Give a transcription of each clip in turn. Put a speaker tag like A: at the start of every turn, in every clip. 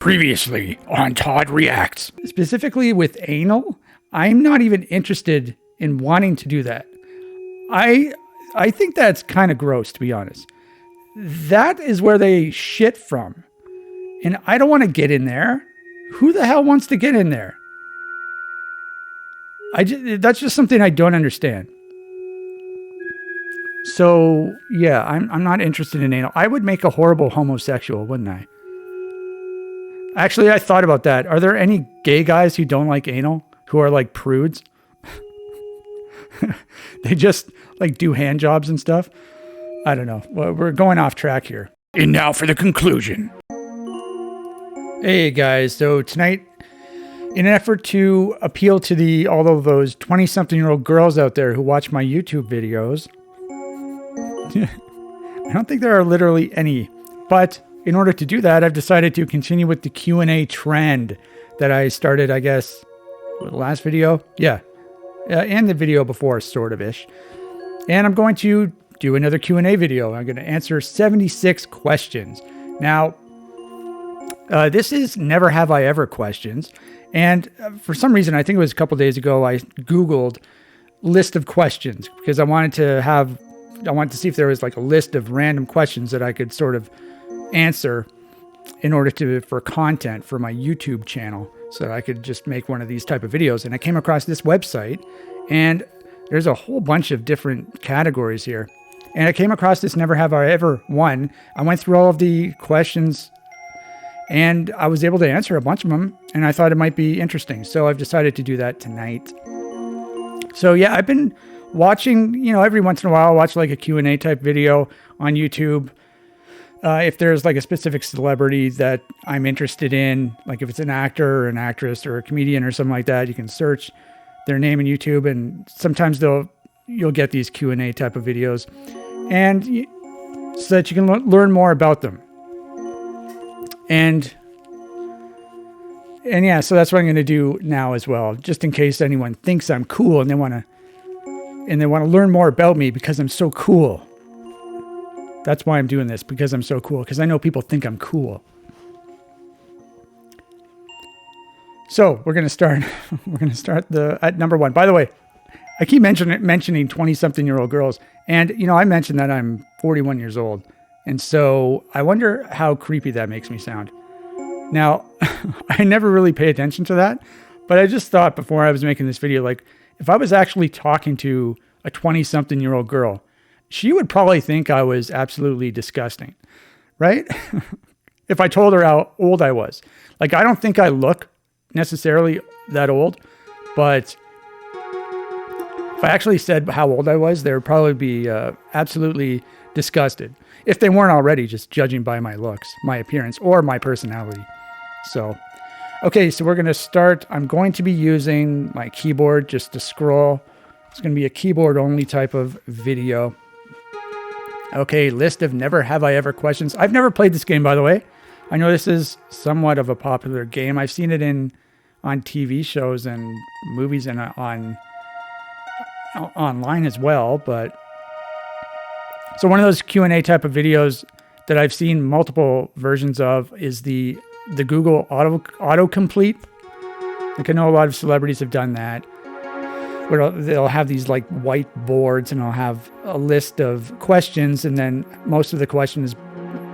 A: Previously on Todd Reacts. Specifically with anal, I'm not even interested in wanting to do that. I think that's kind of gross, to be honest. That is where they shit from. And I don't want to get in there. Who the hell wants to get in there? That's just something I don't understand. So, yeah, I'm not interested in anal. I would make a horrible homosexual, wouldn't I? Actually, I thought about that. Are there any gay guys who don't like anal? Who are like prudes? They just like do hand jobs and stuff? I don't know. Well, we're going off track here. And now for the conclusion. Hey guys, so tonight, in an effort to appeal to all of those 20-something-year-old girls out there who watch my YouTube videos, I don't think there are literally any, but in order to do that, I've decided to continue with the Q&A trend that I started, I guess, the last video? Yeah. And the video before, sort of-ish. And I'm going to do another Q&A video. I'm going to answer 76 questions. Now, this is never have I ever questions. And for some reason, I think it was a couple days ago, I Googled list of questions because I wanted to see if there was like a list of random questions that I could sort of answer in order for content for my YouTube channel so that I could just make one of these type of videos. And I came across this website and there's a whole bunch of different categories here. And I came across this never have I ever one. I went through all of the questions and I was able to answer a bunch of them and I thought it might be interesting. So I've decided to do that tonight. So yeah, I've been watching, every once in a while I'll watch like a Q&A type video on YouTube. If there's like a specific celebrity that I'm interested in, like if it's an actor or an actress or a comedian or something like that, you can search their name in YouTube, and sometimes you'll get these Q&A type of videos, and so that you can learn more about them. And yeah, so that's what I'm going to do now as well, just in case anyone thinks I'm cool and they want to learn more about me because I'm so cool. That's why I'm doing this, because I'm so cool, because I know people think I'm cool. So we're going to start at number one. By the way, I keep mentioning 20-something-year-old girls. And, I mentioned that I'm 41 years old. And so I wonder how creepy that makes me sound. Now, I never really pay attention to that, but I just thought before I was making this video, like if I was actually talking to a 20-something-year-old girl, she would probably think I was absolutely disgusting, right? If I told her how old I was. Like, I don't think I look necessarily that old, but if I actually said how old I was, they would probably be absolutely disgusted. If they weren't already, just judging by my looks, my appearance, or my personality. So, okay, so we're going to start. I'm going to be using my keyboard just to scroll. It's going to be a keyboard-only type of video. Okay, list of never have I ever questions. I've never played this game, by the way. I know this is somewhat of a popular game. I've seen it on TV shows and movies and online as well. But so one of those Q&A type of videos that I've seen multiple versions of is the Google autocomplete. Like I know a lot of celebrities have done that, where they'll have these like white boards and I'll have a list of questions, and then most of the question is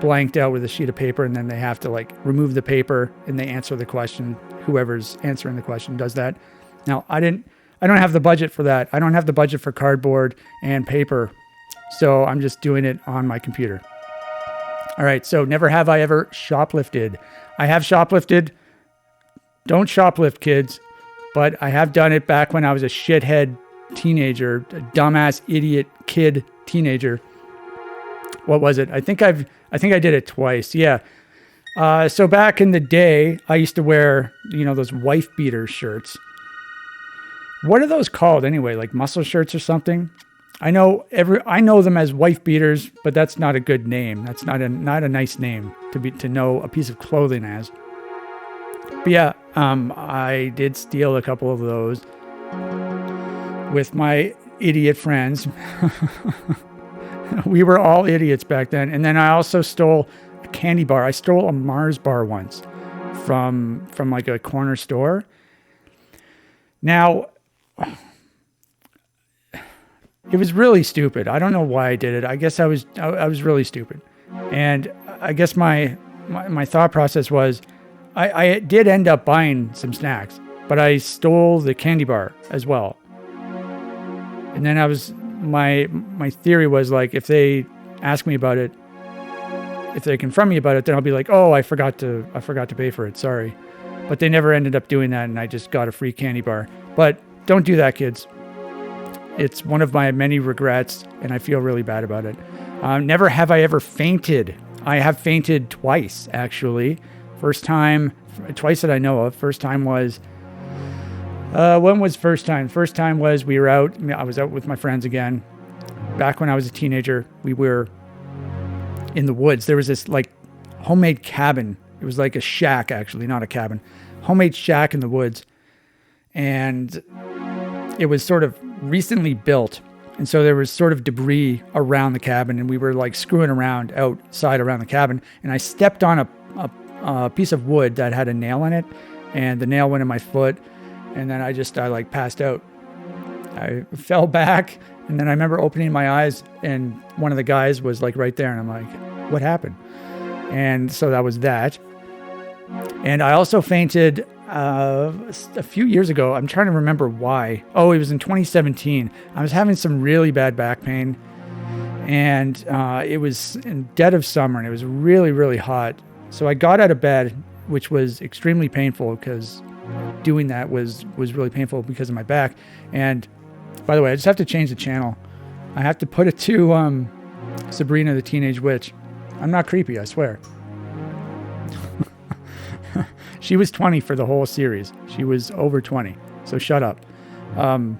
A: blanked out with a sheet of paper, and then they have to like remove the paper and they answer the question. Whoever's answering the question does that. Now, I don't have the budget for that. I don't have the budget for cardboard and paper. So I'm just doing it on my computer. All right, so never have I ever shoplifted. I have shoplifted. Don't shoplift, kids. But I have done it back when I was a shithead teenager, a dumbass idiot kid teenager. What was it? I think I did it twice. Yeah. So back in the day, I used to wear, those wife beater shirts. What are those called anyway? Like muscle shirts or something? I know them as wife beaters, but that's not a good name. That's not a nice name to know a piece of clothing as. But yeah, I did steal a couple of those with my idiot friends. We were all idiots back then. And then I also stole a candy bar. I stole a Mars bar once from like a corner store. Now, it was really stupid. I don't know why I did it. I guess I was really stupid. And I guess my thought process was I did end up buying some snacks, but I stole the candy bar as well. And then my theory was like, if they ask me about it, if they confront me about it, then I'll be like, oh, I forgot to pay for it. Sorry. But they never ended up doing that, and I just got a free candy bar. But don't do that, kids. It's one of my many regrets, and I feel really bad about it. Never have I ever fainted. I have fainted twice, actually. Twice that I know of. First time was, when was first time? First time was I was out with my friends again. Back when I was a teenager, we were in the woods. There was this like homemade cabin. It was like a shack, actually, not a cabin. Homemade shack in the woods. And it was sort of recently built. And so there was sort of debris around the cabin, and we were like screwing around outside around the cabin. And I stepped on a piece of wood that had a nail in it, and the nail went in my foot. And then I like passed out. I fell back, and then I remember opening my eyes, and one of the guys was like right there. And I'm like, what happened? And so that was that. And I also fainted a few years ago. I'm trying to remember why. Oh, it was in 2017. I was having some really bad back pain, and it was in dead of summer, and it was really, really hot. So I got out of bed, which was extremely painful because doing that was really painful because of my back. And by the way, I just have to change the channel. I have to put it to Sabrina the Teenage Witch. I'm not creepy, I swear. She was 20 for the whole series. She was over 20. So shut up. What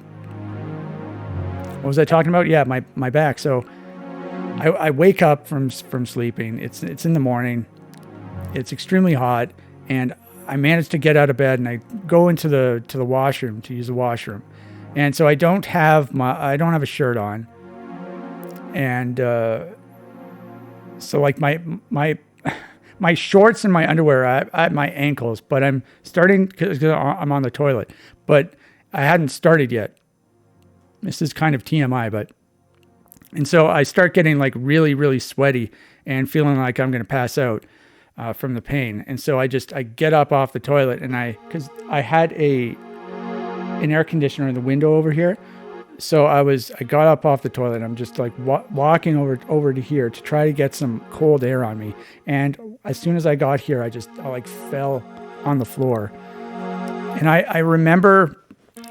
A: was I talking about? Yeah, my back. So I wake up from sleeping. It's in the morning. It's extremely hot, and I managed to get out of bed, and I go into the washroom to use the washroom. And so I don't have a shirt on. And so like my shorts and my underwear are at my ankles, but I'm starting because I'm on the toilet, but I hadn't started yet. This is kind of TMI, and so I start getting like really, really sweaty and feeling like I'm going to pass out from the pain. And so I get up off the toilet, and because I had an air conditioner in the window over here. So I got up off the toilet. I'm just like walking over to here to try to get some cold air on me. And as soon as I got here, I like fell on the floor. And I remember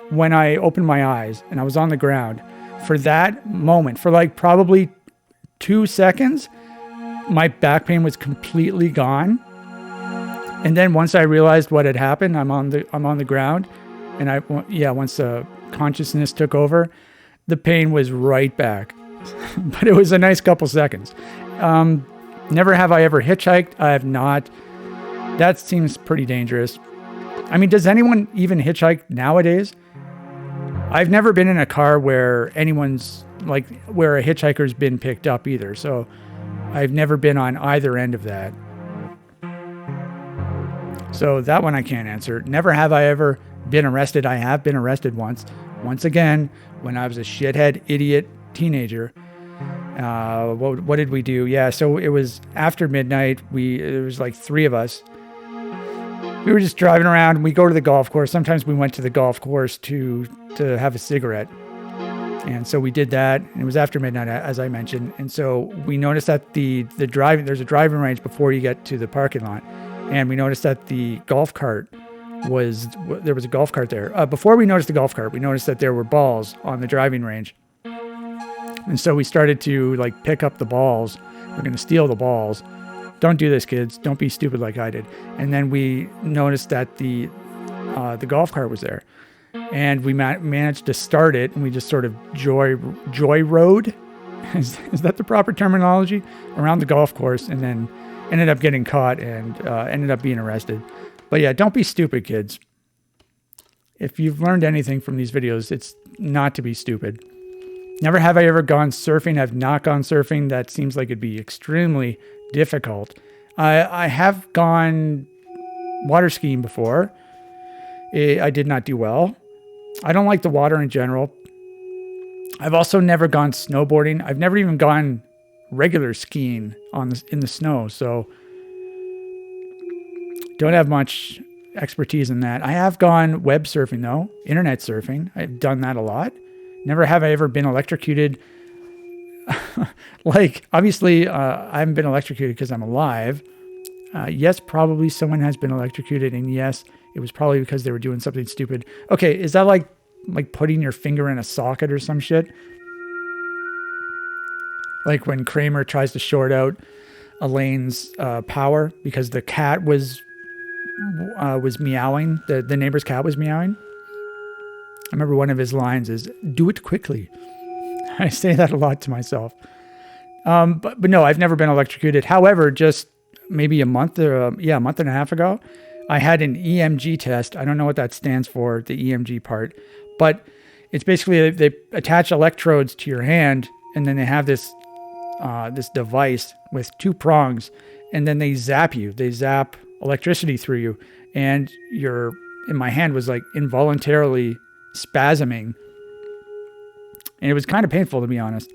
A: when I opened my eyes and I was on the ground, for that moment, for like probably 2 seconds, my back pain was completely gone. And then once I realized what had happened, I'm on the ground, and once consciousness took over, the pain was right back. But it was a nice couple seconds. Never have I ever hitchhiked. I have not. That seems pretty dangerous. I mean, does anyone even hitchhike nowadays? I've never been in a car where where a hitchhiker's been picked up either. So I've never been on either end of that. So that one I can't answer. Never have I ever been arrested. I have been arrested once again, when I was a shithead idiot teenager. What did we do? Yeah, so it was after midnight. There was like 3 of us. We were just driving around. We go to the golf course. Sometimes we went to the golf course to have a cigarette. And so we did that. And it was after midnight, as I mentioned. And so we noticed that there's a driving range before you get to the parking lot. And we noticed that the golf cart there was a golf cart there. Before we noticed the golf cart, we noticed that there were balls on the driving range. And so we started to like pick up the balls. We're going to steal the balls. Don't do this, kids. Don't be stupid like I did. And then we noticed that the golf cart was there. And we managed to start it, and we just sort of joy rode. Is that the proper terminology? Around the golf course, and then ended up getting caught and ended up being arrested. But yeah, don't be stupid, kids. If you've learned anything from these videos, it's not to be stupid. Never have I ever gone surfing. I've not gone surfing. That seems like it'd be extremely difficult. I have gone water skiing before. I did not do well. I don't like the water in general. I've also never gone snowboarding. I've never even gone regular skiing in the snow. So don't have much expertise in that. I have gone web surfing though, internet surfing. I've done that a lot. Never have I ever been electrocuted. Like, obviously, I haven't been electrocuted because I'm alive. Yes, probably someone has been electrocuted, and yes, it was probably because they were doing something stupid. Okay, is that like putting your finger in a socket or some shit? Like when Kramer tries to short out Elaine's power because the cat was meowing. The neighbor's cat was meowing. I remember one of his lines is, "Do it quickly." I say that a lot to myself. But no, I've never been electrocuted. However, just maybe a month and a half ago, I had an EMG test. I don't know what that stands for, the EMG part, but it's basically they attach electrodes to your hand, and then they have this device with two prongs, and then they zap you. They zap electricity through you, and my hand was like involuntarily spasming, and it was kind of painful, to be honest.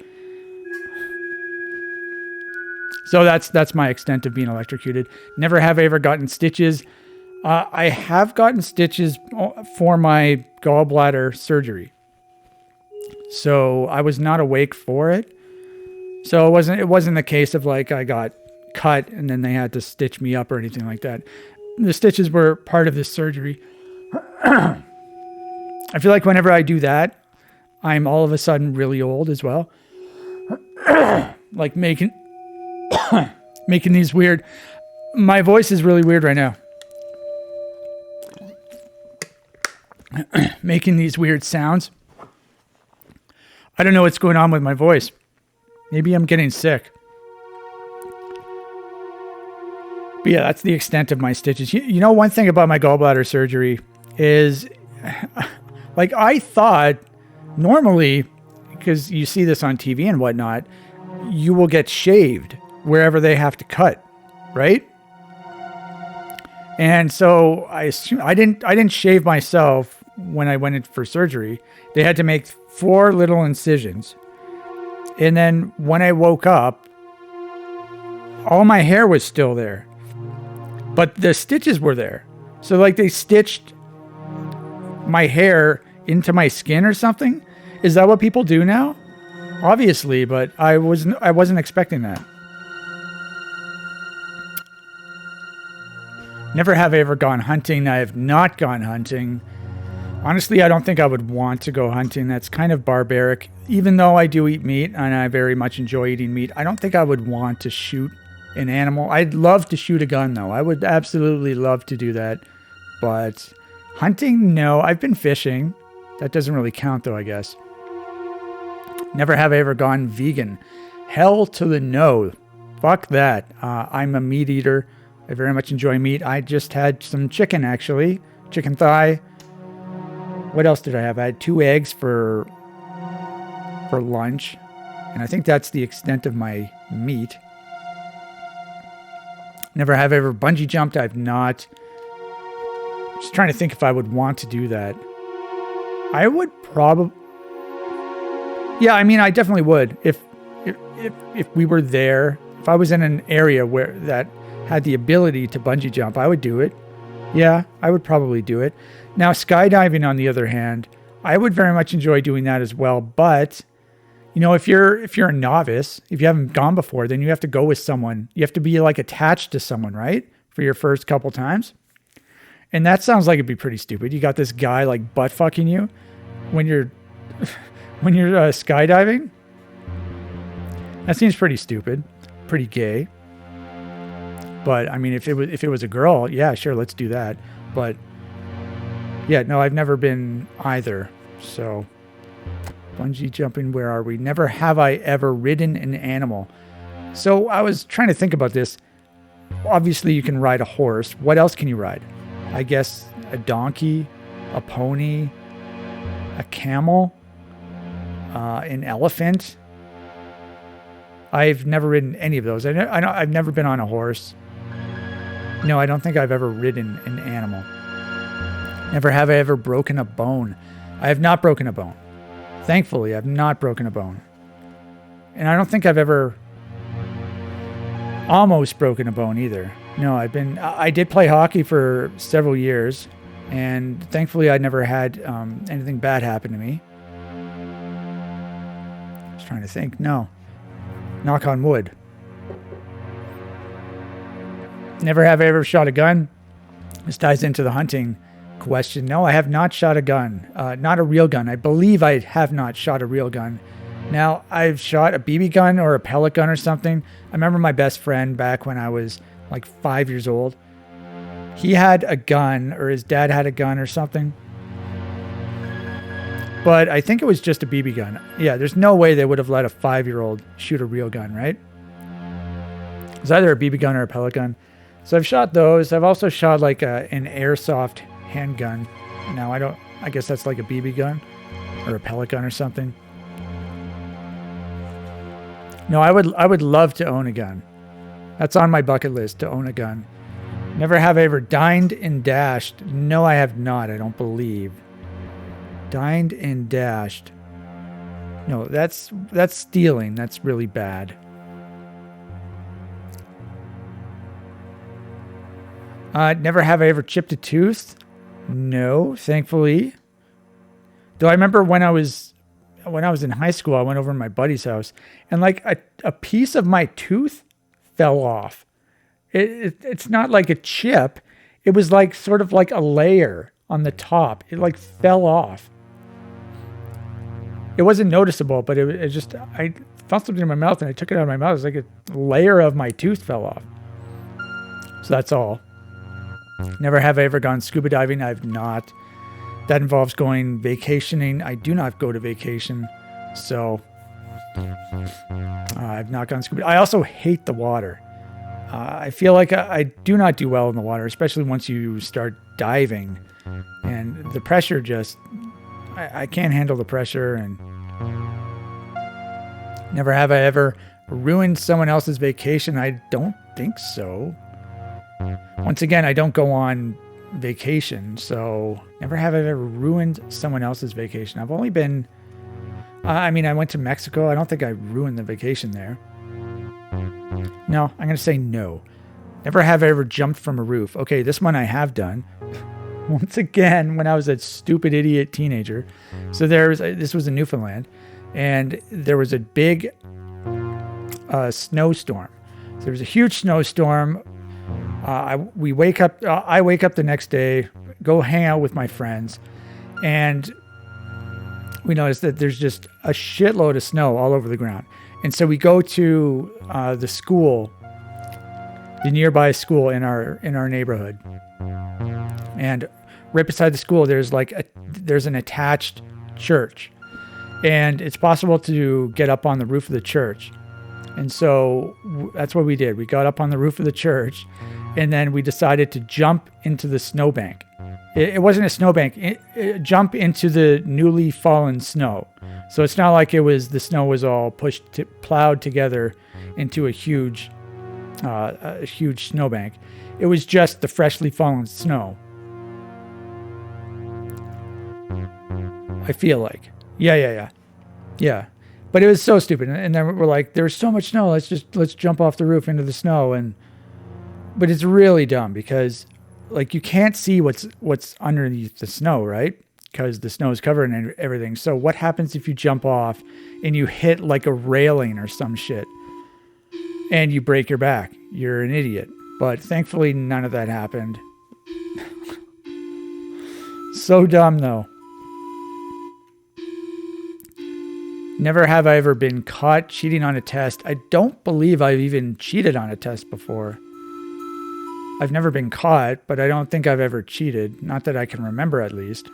A: So that's my extent of being electrocuted. Never have I ever gotten stitches. I have gotten stitches for my gallbladder surgery. So I was not awake for it. So it wasn't the case of like I got cut and then they had to stitch me up or anything like that. The stitches were part of this surgery. I feel like whenever I do that, I'm all of a sudden really old as well. Like making these weird... My voice is really weird right now. Making these weird sounds. I don't know what's going on with my voice. Maybe I'm getting sick. But yeah, that's the extent of my stitches. You know, one thing about my gallbladder surgery is... Like, I thought normally, because you see this on TV and whatnot, you will get shaved wherever they have to cut, right? And so I assume I didn't shave myself when I went in for surgery. They had to make 4 little incisions. And then when I woke up, all my hair was still there, but the stitches were there. So like they stitched my hair into my skin or something. Is that what people do now? Obviously, but I wasn't expecting that. Never have I ever gone hunting. I have not gone hunting. Honestly, I don't think I would want to go hunting. That's kind of barbaric. Even though I do eat meat and I very much enjoy eating meat, I don't think I would want to shoot an animal. I'd love to shoot a gun though. I would absolutely love to do that. But hunting, no. I've been fishing. That doesn't really count though, I guess. Never have I ever gone vegan. Hell to the no. Fuck that. I'm a meat eater. I very much enjoy meat. I just had some chicken, actually. Chicken thigh. What else did I have? I had 2 eggs for lunch. And I think that's the extent of my meat. Never have I ever bungee jumped. I've not. Just trying to think if I would want to do that. I would probably... Yeah, I mean, I definitely would. If we were there, if I was in an area where that had the ability to bungee jump, I would do it. Yeah, I would probably do it. Now, skydiving, on the other hand, I would very much enjoy doing that as well. But, you know, if you're a novice, if you haven't gone before, then you have to go with someone. You have to be like attached to someone, right? For your first couple times. And that sounds like it'd be pretty stupid. You got this guy like butt fucking you when you're skydiving. That seems pretty stupid, pretty gay. But I mean, if it was a girl, yeah, sure, let's do that. But yeah, no, I've never been either. So bungee jumping, where are we? Never have I ever ridden an animal. So I was trying to think about this. Obviously, you can ride a horse. What else can you ride? I guess a donkey, a pony, a camel, an elephant. I've never ridden any of those. I've never been on a horse. No, I don't think I've ever ridden an animal. Never have I ever broken a bone. I have not broken a bone. Thankfully, I've not broken a bone. And I don't think I've ever almost broken a bone either. No, I did play hockey for several years, and thankfully I never had anything bad happen to me. I was trying to think. No. Knock on wood. Never have I ever shot a gun. This ties into the hunting question. No, I have not shot a gun. Not a real gun. I believe I have not shot a real gun. Now, I've shot a BB gun or a pellet gun or something. I remember my best friend back when I was like 5 years old. He had a gun, or his dad had a gun or something. But I think it was just a BB gun. Yeah, there's no way they would have let a 5-year-old shoot a real gun, right? It was either a BB gun or a pellet gun. So I've shot those. I've also shot like an airsoft handgun. Now, I guess that's like a BB gun or a pellet gun or something. No, I would love to own a gun. That's on my bucket list, to own a gun. Never have I ever dined and dashed. No, I have not. I don't believe. Dined and dashed. No, that's stealing. That's really bad. Never have I ever chipped a tooth. No, thankfully. Though I remember when I was in high school, I went over to my buddy's house, and like a piece of my tooth fell off. It's not like a chip. It was like sort of like a layer on the top. It like fell off. It wasn't noticeable, but it just, I felt something in my mouth and I took it out of my mouth. It was like a layer of my tooth fell off. So that's all. Never have I ever gone scuba diving. I've not. That involves going vacationing. I do not go to vacation. So I've not gone scuba. I also hate the water. I feel like I do not do well in the water, especially once you start diving. And the pressure just, I can't handle the pressure. And never have I ever ruined someone else's vacation. I don't think so. Once again, I don't go on vacation, so never have I ever ruined someone else's vacation. I've only been, I went to Mexico. I don't think I ruined the vacation there. No, I'm going to say no. Never have I ever jumped from a roof. Okay, this one I have done. Once again, when I was a stupid idiot teenager. So this was in Newfoundland, and there was a big snowstorm. So there was a huge snowstorm. I wake up the next day, go hang out with my friends, and we notice that there's just a shitload of snow all over the ground. And so we go to the school, the nearby school in our neighborhood, and right beside the school there's an attached church, and it's possible to get up on the roof of the church. And so that's what we did. We got up on the roof of the church, and then we decided to jump into the snowbank. It wasn't a snowbank. Jump into the newly fallen snow. So it's not like the snow was all plowed together into a huge snowbank. It was just the freshly fallen snow. I feel like. Yeah. But it was so stupid. And then we're like, there's so much snow. Let's jump off the roof into the snow. But it's really dumb because like you can't see what's underneath the snow, right? Because the snow is covered and everything. So what happens if you jump off and you hit like a railing or some shit and you break your back? You're an idiot. But thankfully none of that happened. So dumb though. Never have I ever been caught cheating on a test. I don't believe I've even cheated on a test before. I've never been caught, but I don't think I've ever cheated. Not that I can remember, at least.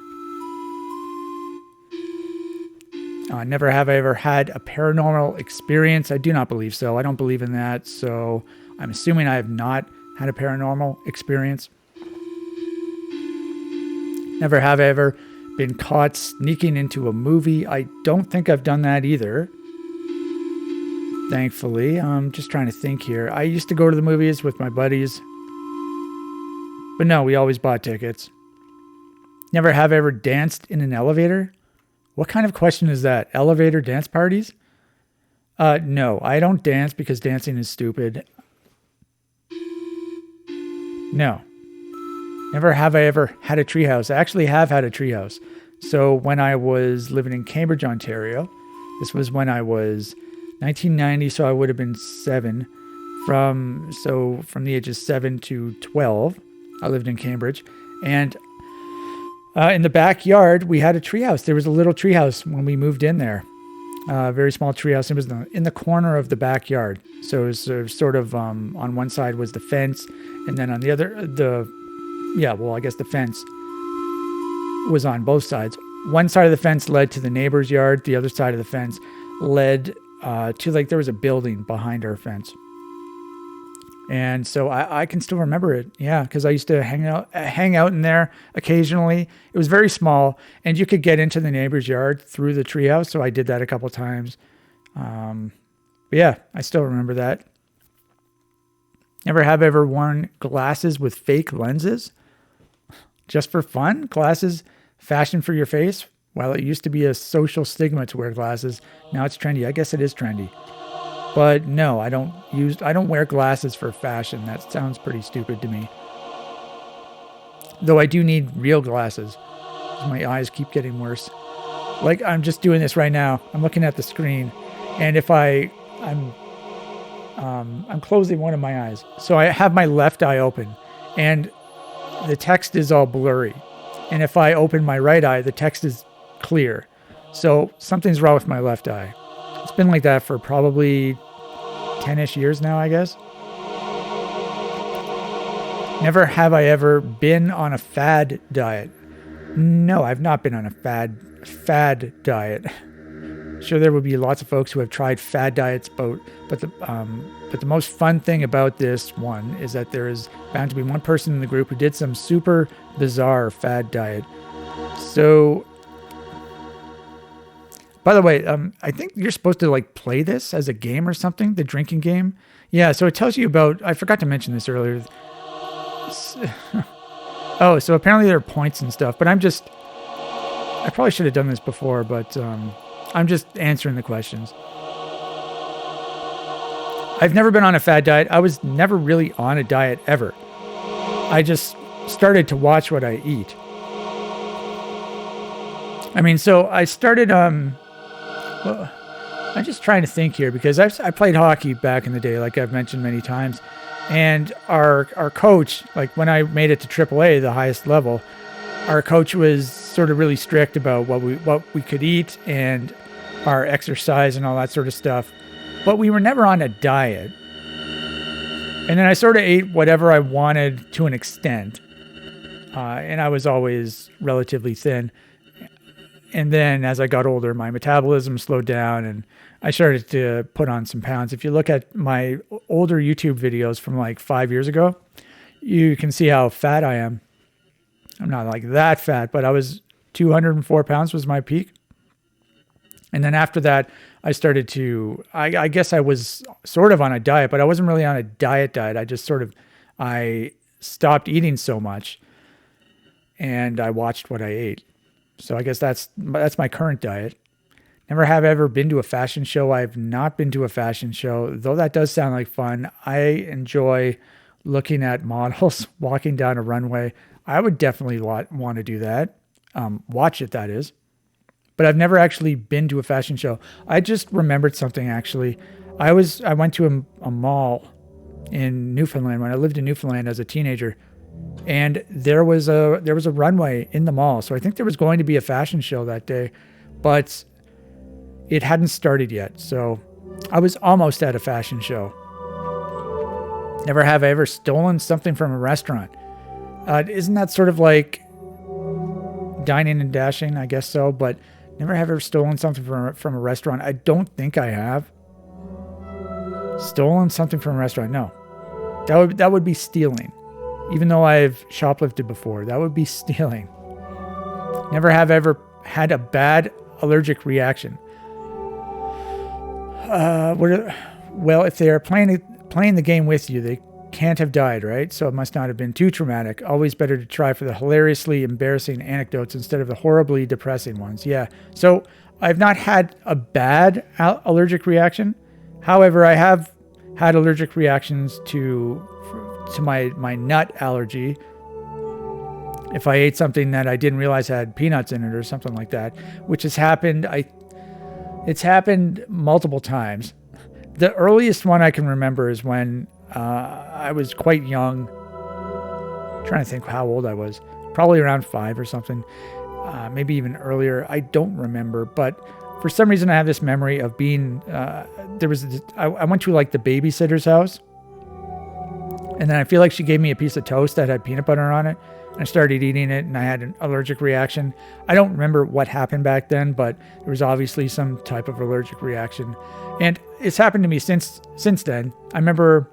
A: Never have I ever had a paranormal experience. I do not believe so. I don't believe in that. So I'm assuming I have not had a paranormal experience. Never have I ever been caught sneaking into a movie. I don't think I've done that either. Thankfully. I'm just trying to think here. I used to go to the movies with my buddies. But no, we always bought tickets. Never have I ever danced in an elevator? What kind of question is that? Elevator dance parties? No, I don't dance because dancing is stupid. No. Never have I ever had a treehouse. I actually have had a treehouse. So when I was living in Cambridge, Ontario, this was when I was 1990, so I would have been 7. From the ages 7 to 12, I lived in Cambridge. And in the backyard, we had a treehouse. There was a little treehouse when we moved in there. A very small treehouse. It was in the corner of the backyard. So it was sort of on one side was the fence, and then on the other, I guess the fence was on both sides. One side of the fence led to the neighbor's yard. The other side of the fence led to there was a building behind our fence. And so I can still remember it. Yeah, because I used to hang out in there occasionally. It was very small, and you could get into the neighbor's yard through the treehouse. So I did that a couple times. But yeah, I still remember that. Never have ever worn glasses with fake lenses. Just for fun? Glasses fashioned for your face? Well, it used to be a social stigma to wear glasses. Now it's trendy. I guess it is trendy. But no, I don't wear glasses for fashion. That sounds pretty stupid to me. Though I do need real glasses. My eyes keep getting worse. Like I'm just doing this right now. I'm looking at the screen, and if I'm closing one of my eyes. So I have my left eye open, and the text is all blurry. And if I open my right eye, the text is clear. So something's wrong with my left eye. It's been like that for probably 10-ish years now, I guess. Never have I ever been on a fad diet. No, I've not been on a fad diet. Sure, there would be lots of folks who have tried fad diets, but the most fun thing about this one is that there is bound to be one person in the group who did some super bizarre fad diet. So, by the way, I think you're supposed to play this as a game or something, the drinking game. Yeah, so it tells you about, I forgot to mention this earlier. Oh, so apparently there are points and stuff, but I probably should have done this before, but I'm just answering the questions. I've never been on a fad diet. I was never really on a diet ever. I just started to watch what I eat. I mean, so I started, well, I'm just trying to think here because I played hockey back in the day, like I've mentioned many times. And our coach, when I made it to AAA, the highest level, our coach was sort of really strict about what we could eat and our exercise and all that sort of stuff. But we were never on a diet. And then I sort of ate whatever I wanted to an extent. And I was always relatively thin. And then as I got older, my metabolism slowed down and I started to put on some pounds. If you look at my older YouTube videos from 5 years ago, you can see how fat I am. I'm not that fat, but I was 204 pounds was my peak. And then after that, I started to, I guess I was sort of on a diet, but I wasn't really on a diet. I just I stopped eating so much and I watched what I ate. So I guess that's my current diet. Never have ever been to a fashion show. I've not been to a fashion show, though that does sound like fun. I enjoy looking at models walking down a runway. I would definitely want to do that. Watch it, that is. But I've never actually been to a fashion show. I just remembered something, actually. I went to a mall in Newfoundland when I lived in Newfoundland as a teenager. And there was a runway in the mall. So I think there was going to be a fashion show that day, but it hadn't started yet. So I was almost at a fashion show. Never have I ever stolen something from a restaurant. Isn't that sort of like dining and dashing? I guess so, but never have ever stolen something from a restaurant. I don't think I have. Stolen something from a restaurant? No. That would be stealing. Even though I've shoplifted before, that would be stealing. Never have ever had a bad allergic reaction. Well, if they're playing the game with you, they can't have died, right? So it must not have been too traumatic. Always better to try for the hilariously embarrassing anecdotes instead of the horribly depressing ones. Yeah. So I've not had a bad allergic reaction. However, I have had allergic reactions to my nut allergy. If I ate something that I didn't realize had peanuts in it or something like that, which has happened. It's happened multiple times. The earliest one I can remember is when I was quite young. I'm trying to think how old I was. Probably around 5 or something. Maybe even earlier. I don't remember. But for some reason, I have this memory of being... I went to like the babysitter's house. And then I feel like she gave me a piece of toast that had peanut butter on it. I started eating it and I had an allergic reaction. I don't remember what happened back then, but there was obviously some type of allergic reaction. And it's happened to me since then. I remember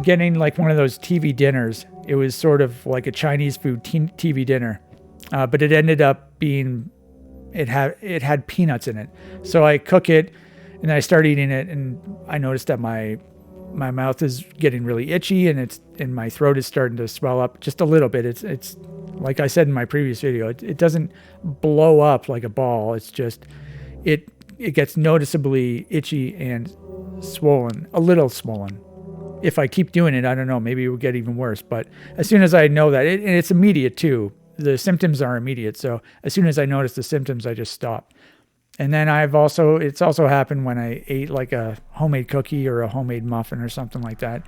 A: getting like one of those TV dinners. It was sort of like a Chinese food TV dinner, but it ended up being, it had peanuts in it. So I cook it and I start eating it and I noticed that my mouth is getting really itchy and my throat is starting to swell up just a little bit. It's like I said in my previous video, it doesn't blow up like a ball. It's just, it gets noticeably itchy and swollen, a little swollen. If I keep doing it, I don't know, maybe it will get even worse. But as soon as I know that, and it's immediate too. The symptoms are immediate. So as soon as I notice the symptoms, I just stop. And then it's also happened when I ate like a homemade cookie or a homemade muffin or something like that.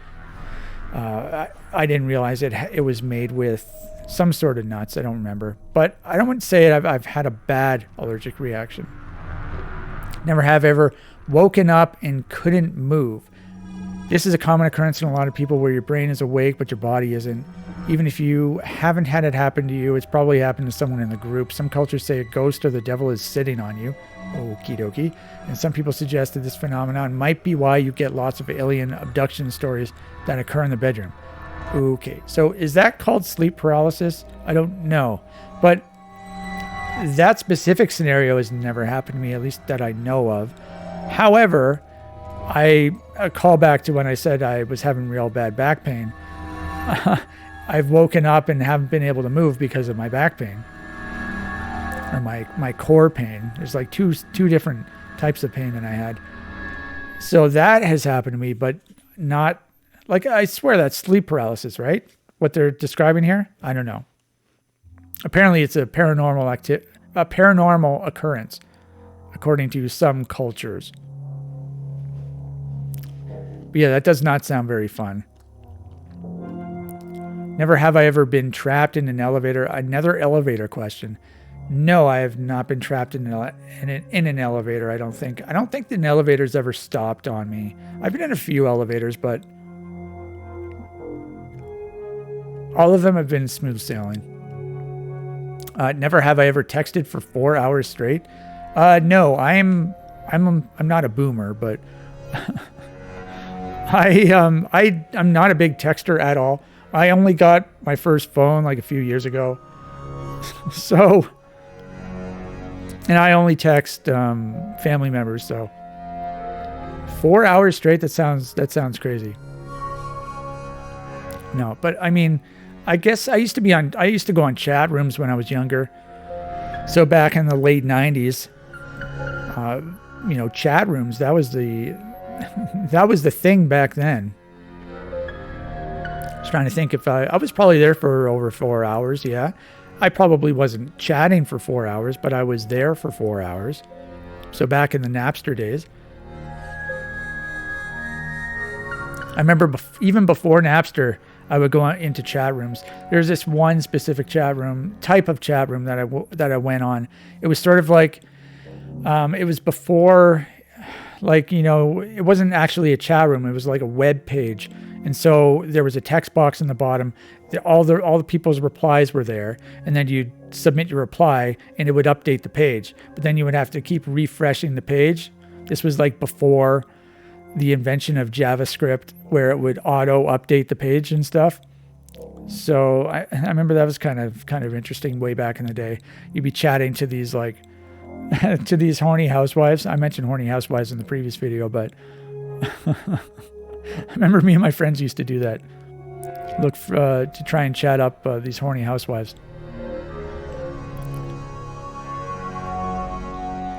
A: I didn't realize it was made with some sort of nuts. I don't remember, but I don't want to say it. I've had a bad allergic reaction. Never have ever woken up and couldn't move. This is a common occurrence in a lot of people where your brain is awake, but your body isn't. Even if you haven't had it happen to you, it's probably happened to someone in the group. Some cultures say a ghost or the devil is sitting on you. Okie dokie. And some people suggest that this phenomenon might be why you get lots of alien abduction stories that occur in the bedroom. Okay, so is that called sleep paralysis? I don't know. But that specific scenario has never happened to me, at least that I know of. However, I call back to when I said I was having real bad back pain. I've woken up and haven't been able to move because of my back pain. Or my core pain. There's like two different types of pain that I had. So that has happened to me, but not, like, I swear that's sleep paralysis, right? What they're describing here? I don't know. Apparently it's a paranormal occurrence, according to some cultures. But yeah, that does not sound very fun. Never have I ever been trapped in an elevator. Another elevator question. No, I have not been trapped in an elevator, I don't think. I don't think an elevator's ever stopped on me. I've been in a few elevators, but all of them have been smooth sailing. Never have I ever texted for 4 hours straight. No, I'm not a boomer, but I'm not a big texter at all. I only got my first phone like a few years ago. So, and I only text family members. So 4 hours straight, that sounds crazy. No, but I mean, I guess I used to go on chat rooms when I was younger. So back in the late 90s, chat rooms, that was the thing back then. I was trying to think if I was probably there for over 4 hours. Yeah. I probably wasn't chatting for 4 hours, but I was there for 4 hours. So back in the Napster days, I remember even before Napster, I would go into chat rooms. There's this one specific type of chat room that I went on. It was sort of like, it was before, like, it wasn't actually a chat room. It was like a web page. And so there was a text box in the bottom. All the people's replies were there. And then you'd submit your reply and it would update the page. But then you would have to keep refreshing the page. This was like before the invention of JavaScript, where it would auto update the page and stuff. So I remember that was kind of interesting way back in the day. You'd be chatting to these to these horny housewives. I mentioned horny housewives in the previous video, but I remember me and my friends used to do that. Look to try and chat up these horny housewives.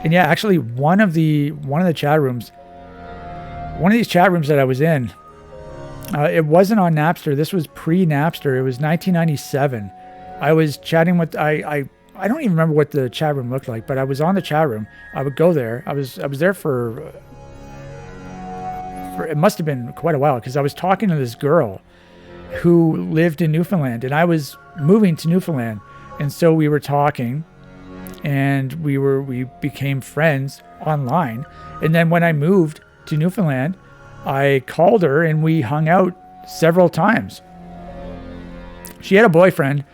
A: And yeah, actually, one of these chat rooms that I was in, it wasn't on Napster. This was pre-Napster. It was 1997. I was chatting with I don't even remember what the chat room looked like, but I was on the chat room. I would go there. I was there for it must have been quite a while, because I was talking to this girl who lived in Newfoundland, and I was moving to Newfoundland, and so we were talking, and we became friends online. And then when I moved to Newfoundland, I called her and we hung out several times. She had a boyfriend,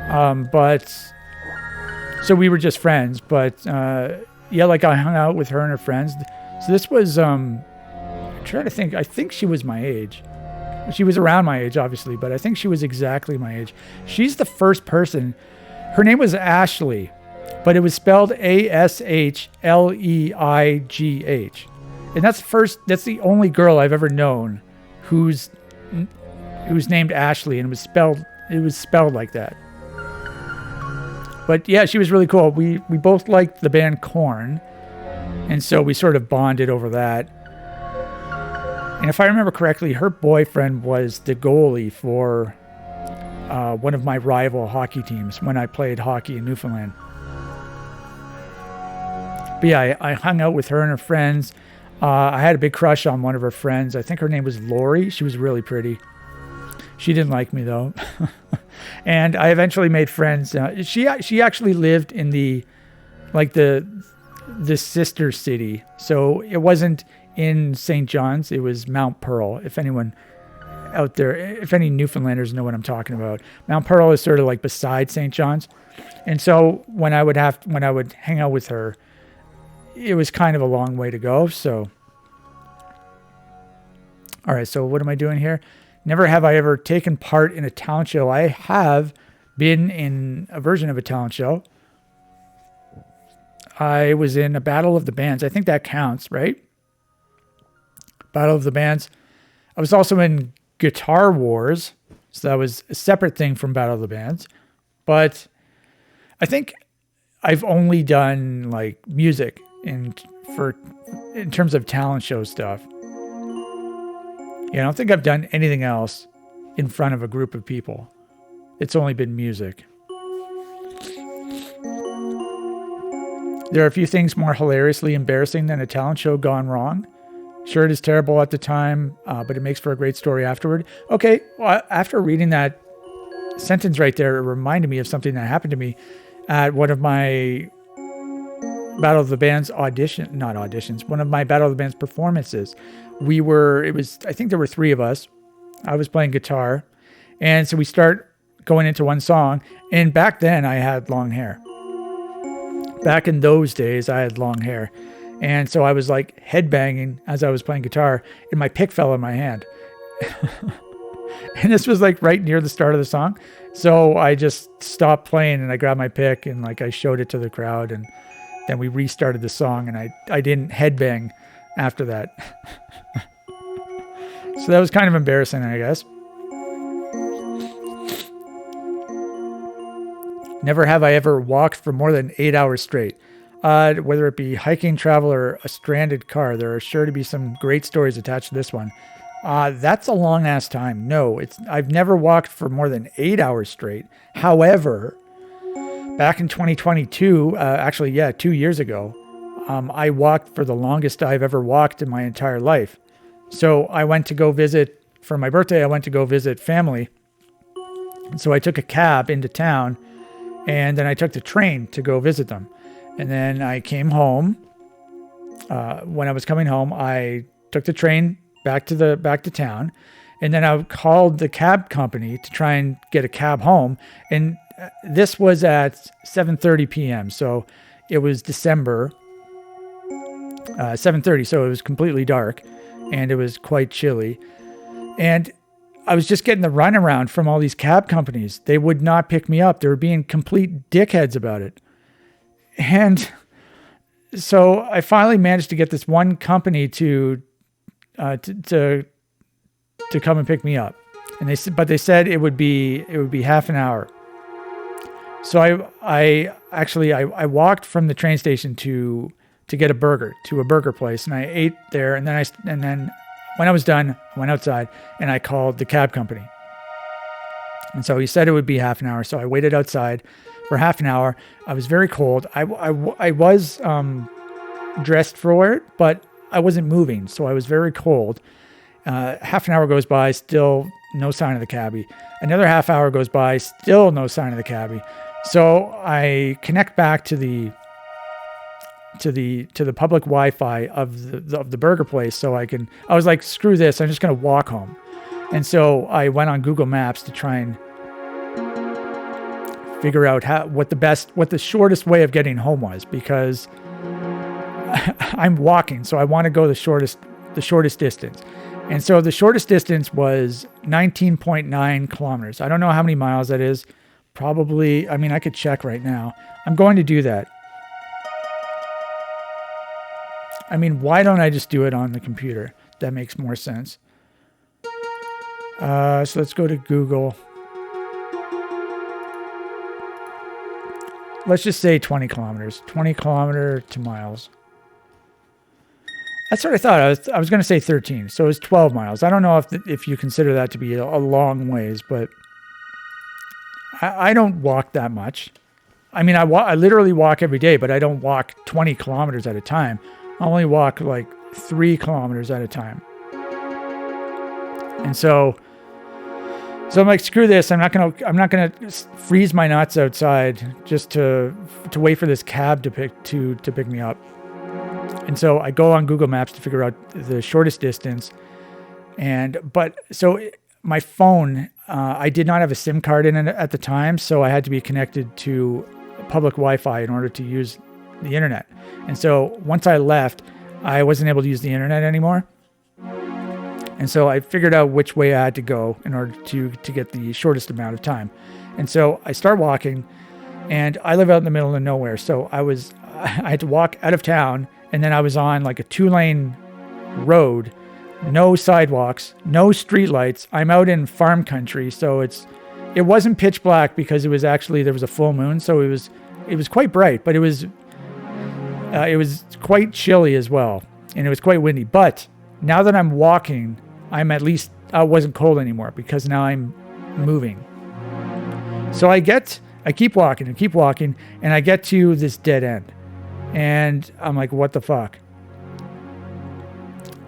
A: but so we were just friends. But yeah, like I hung out with her and her friends. So this was I'm trying to think. I think she was my age. She was around my age, obviously, but I think she was exactly my age. She's the first person. Her name was Ashley, but it was spelled Ashleigh. And that's the only girl I've ever known who's named Ashley, and it was spelled like that. But yeah, she was really cool. We both liked the band Korn, and so we sort of bonded over that. And if I remember correctly, her boyfriend was the goalie for one of my rival hockey teams when I played hockey in Newfoundland. But yeah, I hung out with her and her friends. I had a big crush on one of her friends. I think her name was Lori. She was really pretty. She didn't like me though. And I eventually made friends. She actually lived in the sister city. So it wasn't in St. John's. It was Mount Pearl. If anyone out there, if any Newfoundlanders know what I'm talking about, Mount Pearl is sort of like beside St. John's. And so when I would hang out with her, it was kind of a long way to go. So, all right. So what am I doing here? Never have I ever taken part in a talent show. I have been in a version of a talent show. I was in a Battle of the Bands. I think that counts, right? Battle of the Bands. I was also in Guitar Wars. So that was a separate thing from Battle of the Bands. But I think I've only done like music in terms of talent show stuff. Yeah, I don't think I've done anything else in front of a group of people. It's only been music. There are a few things more hilariously embarrassing than a talent show gone wrong. Sure, it is terrible at the time, but it makes for a great story afterward. Okay, well, after reading that sentence right there, it reminded me of something that happened to me at one of my Battle of the Bands one of my Battle of the Bands performances. I think there were three of us. I was playing guitar. And so we start going into one song. And back then I had long hair. Back in those days, I had long hair. And so I was like headbanging as I was playing guitar, and my pick fell in my hand. And this was like right near the start of the song. So I just stopped playing and I grabbed my pick and like I showed it to the crowd, and then we restarted the song, and I didn't headbang after that. So that was kind of embarrassing, I guess. Never have I ever walked for more than 8 hours straight. Whether it be hiking, travel, or a stranded car, there are sure to be some great stories attached to this one. That's a long ass time. No, I've never walked for more than 8 hours straight. However, back in 2022, 2 years ago, I walked for the longest I've ever walked in my entire life. So I went to go visit, for my birthday, I went to go visit family. So I took a cab into town, and then I took the train to go visit them. And then I came home. When I was coming home, I took the train back to town, and then I called the cab company to try and get a cab home. And this was at 7:30 p.m. So it was December 7:30. So it was completely dark, and it was quite chilly. And I was just getting the runaround from all these cab companies. They would not pick me up. They were being complete dickheads about it. And so I finally managed to get this one company to to come and pick me up. And they said it would be half an hour. So I walked from the train station to get a burger to a burger place, and I ate there. And then when I was done, I went outside and I called the cab company. And so he said it would be half an hour. So I waited outside for half an hour. I was very cold. I was dressed for it, but I wasn't moving, so I was very cold. Half an hour goes by, still no sign of the cabbie. Another half hour goes by, still no sign of the cabbie. So I connect back to the public Wi-Fi of the burger place, so I was like, screw this, I'm just gonna walk home. And so I went on Google Maps to try and figure out what the shortest way of getting home was, because I'm walking, so I want to go the shortest distance. And so the shortest distance was 19.9 kilometers. I don't know how many miles that is. Probably, I mean, I could check right now. I'm going to do that. I mean, why don't I just do it on the computer? That makes more sense. So let's go to Google. Let's just say 20 kilometers. 20 kilometer to miles. That's what I thought. I was going to say 13. So it was 12 miles. I don't know if you consider that to be a long ways, but I don't walk that much. I mean, I literally walk every day, but I don't walk 20 kilometers at a time. I only walk like 3 kilometers at a time. And so I'm like, screw this. I'm not gonna freeze my nuts outside just to wait for this cab to pick me up. And so I go on Google Maps to figure out the shortest distance. But my phone, I did not have a SIM card in it at the time, so I had to be connected to public Wi-Fi in order to use the internet. And so once I left, I wasn't able to use the internet anymore. And so I figured out which way I had to go in order to get the shortest amount of time. And so I start walking, and I live out in the middle of nowhere. So I had to walk out of town, and then I was on like a 2-lane road, no sidewalks, no streetlights. I'm out in farm country, so it wasn't pitch black because there was a full moon, so it was quite bright, but it was quite chilly as well, and it was quite windy. But now that I'm walking, I wasn't cold anymore because now I'm moving. So I keep walking, and I get to this dead end. And I'm like, what the fuck?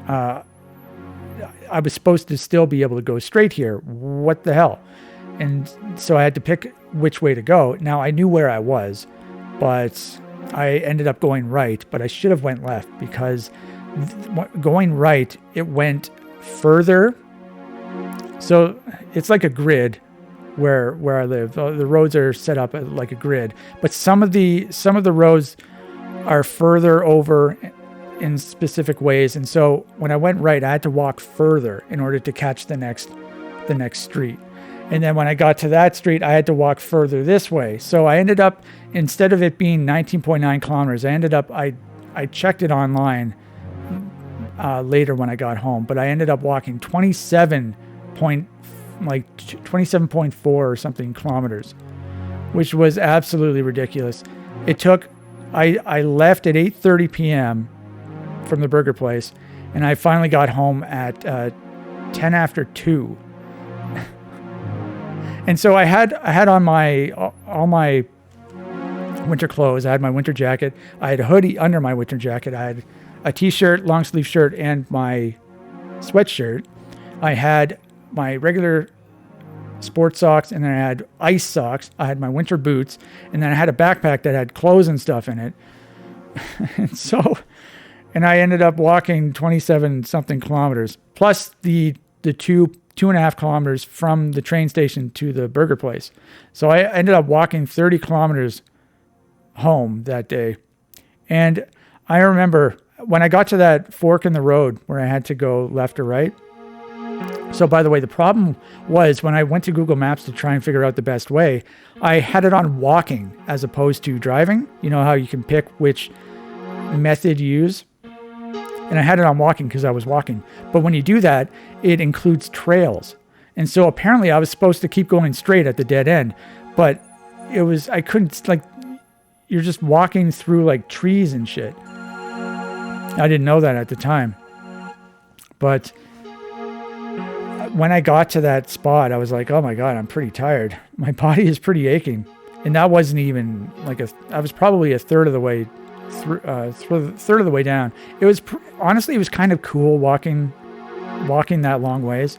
A: I was supposed to still be able to go straight here. What the hell? And so I had to pick which way to go. Now I knew where I was, but I ended up going right, but I should have went left because going right, it went further. So it's like a grid where I live. The roads are set up like a grid, but some of the roads are further over in specific ways. And so when I went right, I had to walk further in order to catch the next street. And then when I got to that street, I had to walk further this way. So I ended up, instead of it being 19.9 kilometers, I checked it online later when I got home, but I ended up walking 27.4 or something kilometers, which was absolutely ridiculous. I left at 8:30 p.m. from the burger place, and I finally got home at 10 after 2. And so I had on all my winter clothes. I had my winter jacket. I had a hoodie under my winter jacket. I had a t-shirt, long sleeve shirt, and my sweatshirt. I had my regular sports socks, and then I had ice socks. I had my winter boots, and then I had a backpack that had clothes and stuff in it. And I ended up walking 27 something kilometers, plus the 2.5 kilometers from the train station to the burger place. So I ended up walking 30 kilometers home that day. And I remember when I got to that fork in the road where I had to go left or right. So by the way, the problem was when I went to Google Maps to try and figure out the best way, I had it on walking as opposed to driving. You know how you can pick which method you use? And I had it on walking because I was walking. But when you do that, it includes trails. And so apparently I was supposed to keep going straight at the dead end. But I couldn't, like, you're just walking through like trees and shit. I didn't know that at the time. But when I got to that spot, I was like, oh my God, I'm pretty tired. My body is pretty aching. And that wasn't even like I was probably a third of the way through, third of the way down. It was honestly, it was kind of cool walking that long ways.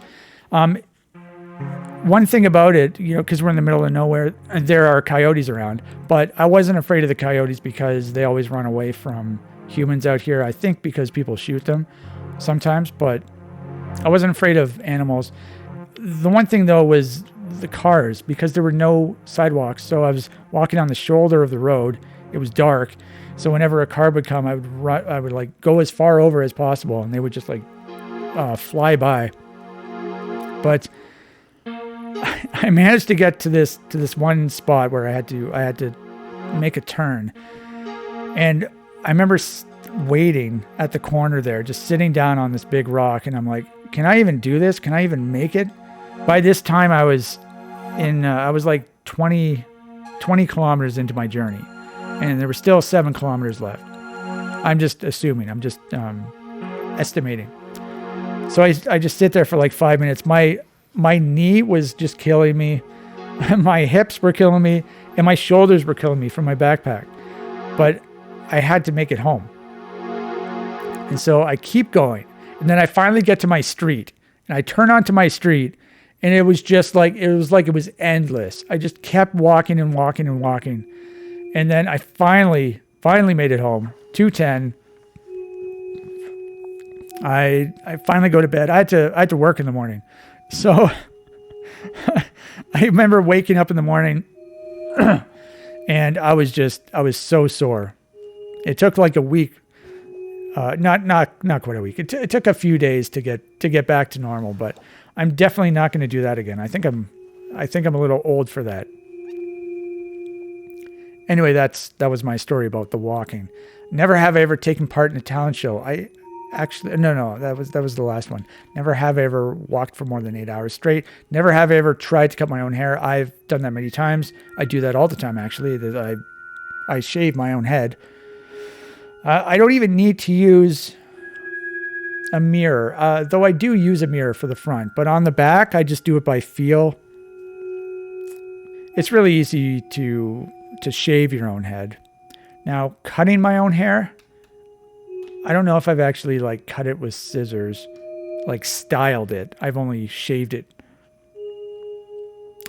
A: One thing about it, because we're in the middle of nowhere, there are coyotes around, but I wasn't afraid of the coyotes because they always run away from humans out here. I think because people shoot them sometimes, but I wasn't afraid of animals. The one thing though was the cars, because there were no sidewalks. So I was walking on the shoulder of the road. It was dark. So whenever a car would come, I would like go as far over as possible, and they would just like fly by. But I managed to get to this one spot where I had to make a turn, and I remember waiting at the corner there, just sitting down on this big rock, and I'm like, can I even do this? Can I even make it? By this time, I was like 20 kilometers into my journey, and there were still 7 kilometers left. I'm just assuming. I'm just estimating. So I just sit there for like 5 minutes. My knee was just killing me. My hips were killing me, and my shoulders were killing me from my backpack. But I had to make it home. And so I keep going. And then I finally get to my street, and I turn onto my street, and it was just like, it was endless. I just kept walking and walking and walking. And then I finally made it home. 2:10. I finally go to bed. I had to work in the morning. So I remember waking up in the morning and I was so sore. It took like a week. Not quite a week. It took a few days to get back to normal, but I'm definitely not going to do that again. I think I'm a little old for that. Anyway, that was my story about the walking. Never have I ever taken part in a talent show. No, that was the last one. Never have I ever walked for more than 8 hours straight. Never have I ever tried to cut my own hair. I've done that many times. I do that all the time, actually. I shave my own head. I don't even need to use a mirror, though I do use a mirror for the front. But on the back, I just do it by feel. It's really easy to shave your own head. Now, cutting my own hair, I don't know if I've actually like cut it with scissors, like styled it. I've only shaved it.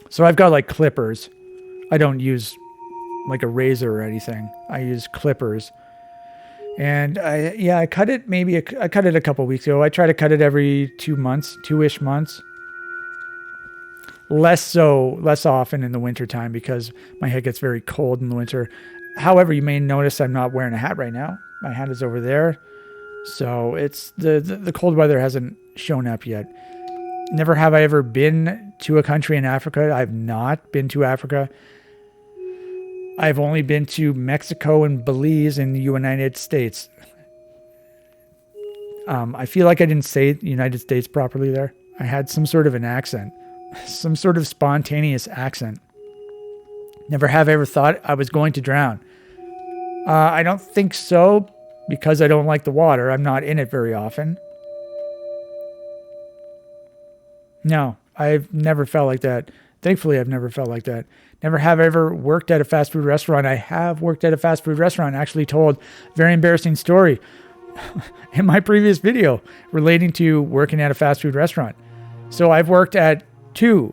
A: So I've got like clippers. I don't use like a razor or anything. I use clippers. And I cut it I cut it a couple weeks ago. I try to cut it every 2 months, 2-ish months. Less often in the wintertime because my head gets very cold in the winter. However, you may notice I'm not wearing a hat right now. My hat is over there. So it's the cold weather hasn't shown up yet. Never have I ever been to a country in Africa. I've not been to Africa. I've only been to Mexico and Belize in the United States. I feel like I didn't say United States properly there. I had some sort of an accent, some sort of spontaneous accent. Never have I ever thought I was going to drown. I don't think so because I don't like the water. I'm not in it very often. No, I've never felt like that. Thankfully, I've never felt like that. Never have I ever worked at a fast food restaurant. I have worked at a fast food restaurant. Actually told a very embarrassing story in my previous video relating to working at a fast food restaurant. So I've worked at 2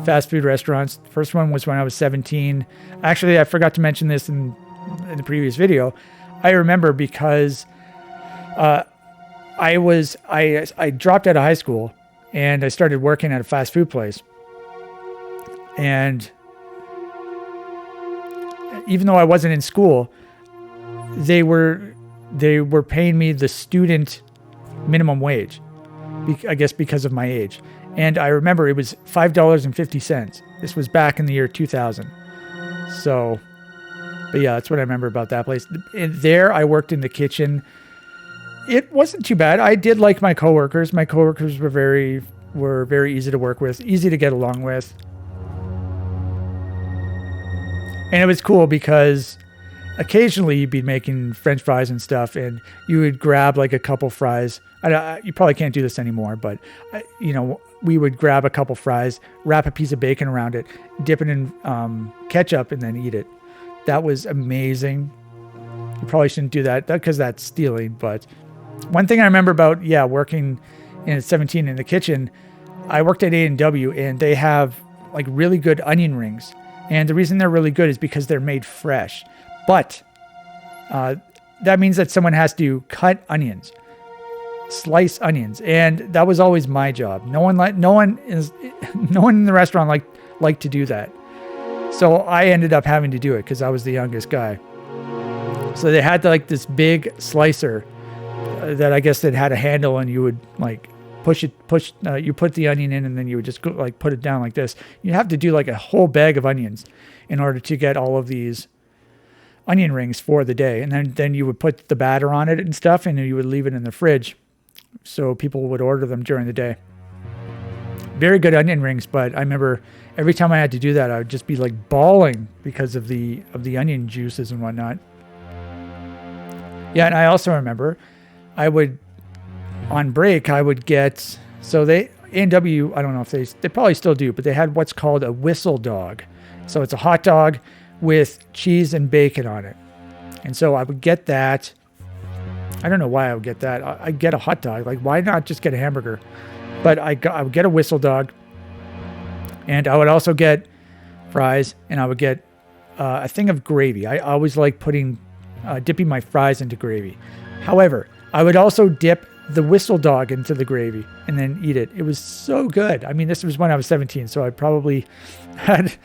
A: fast food restaurants. The first one was when I was 17. Actually, I forgot to mention this in the previous video. I remember because I dropped out of high school and I started working at a fast food place. And even though I wasn't in school, they were paying me the student minimum wage, I guess because of my age. And I remember it was $5.50. This was back in the year 2000. So, but yeah, that's what I remember about that place. And there I worked in the kitchen. It wasn't too bad. I did like my coworkers. My coworkers were very easy to work with, easy to get along with. And it was cool because occasionally you'd be making French fries and stuff, and you would grab like a couple fries. You probably can't do this anymore, but we would grab a couple fries, wrap a piece of bacon around it, dip it in ketchup, and then eat it. That was amazing. You probably shouldn't do that because that's stealing. But one thing I remember about, working at 17 in the kitchen, I worked at A&W, and they have like really good onion rings. And the reason they're really good is because they're made fresh. But that means that someone has to cut onions, slice onions, and that was always my job. No one in the restaurant liked to do that. So I ended up having to do it because I was the youngest guy. So they had this big slicer that I guess that had a handle, and you would like you put the onion in, and then you would just go, put it down like this. You have to do like a whole bag of onions in order to get all of these onion rings for the day. And then you would put the batter on it and stuff, and you would leave it in the fridge so people would order them during the day. Very good onion rings, but I remember every time I had to do that, I would just be like bawling because of the onion juices and whatnot. Yeah, and I also remember on break, I would get, so A&W, I don't know if they probably still do, but they had what's called a whistle dog. So it's a hot dog with cheese and bacon on it. And so I would get that. I don't know why I would get that. I'd get a hot dog. Like, why not just get a hamburger? But I would get a whistle dog, and I would also get fries, and I would get a thing of gravy. I always like dipping my fries into gravy. However, I would also dip the whistle dog into the gravy and then eat it. It was so good. I mean, this was when I was 17, so I probably had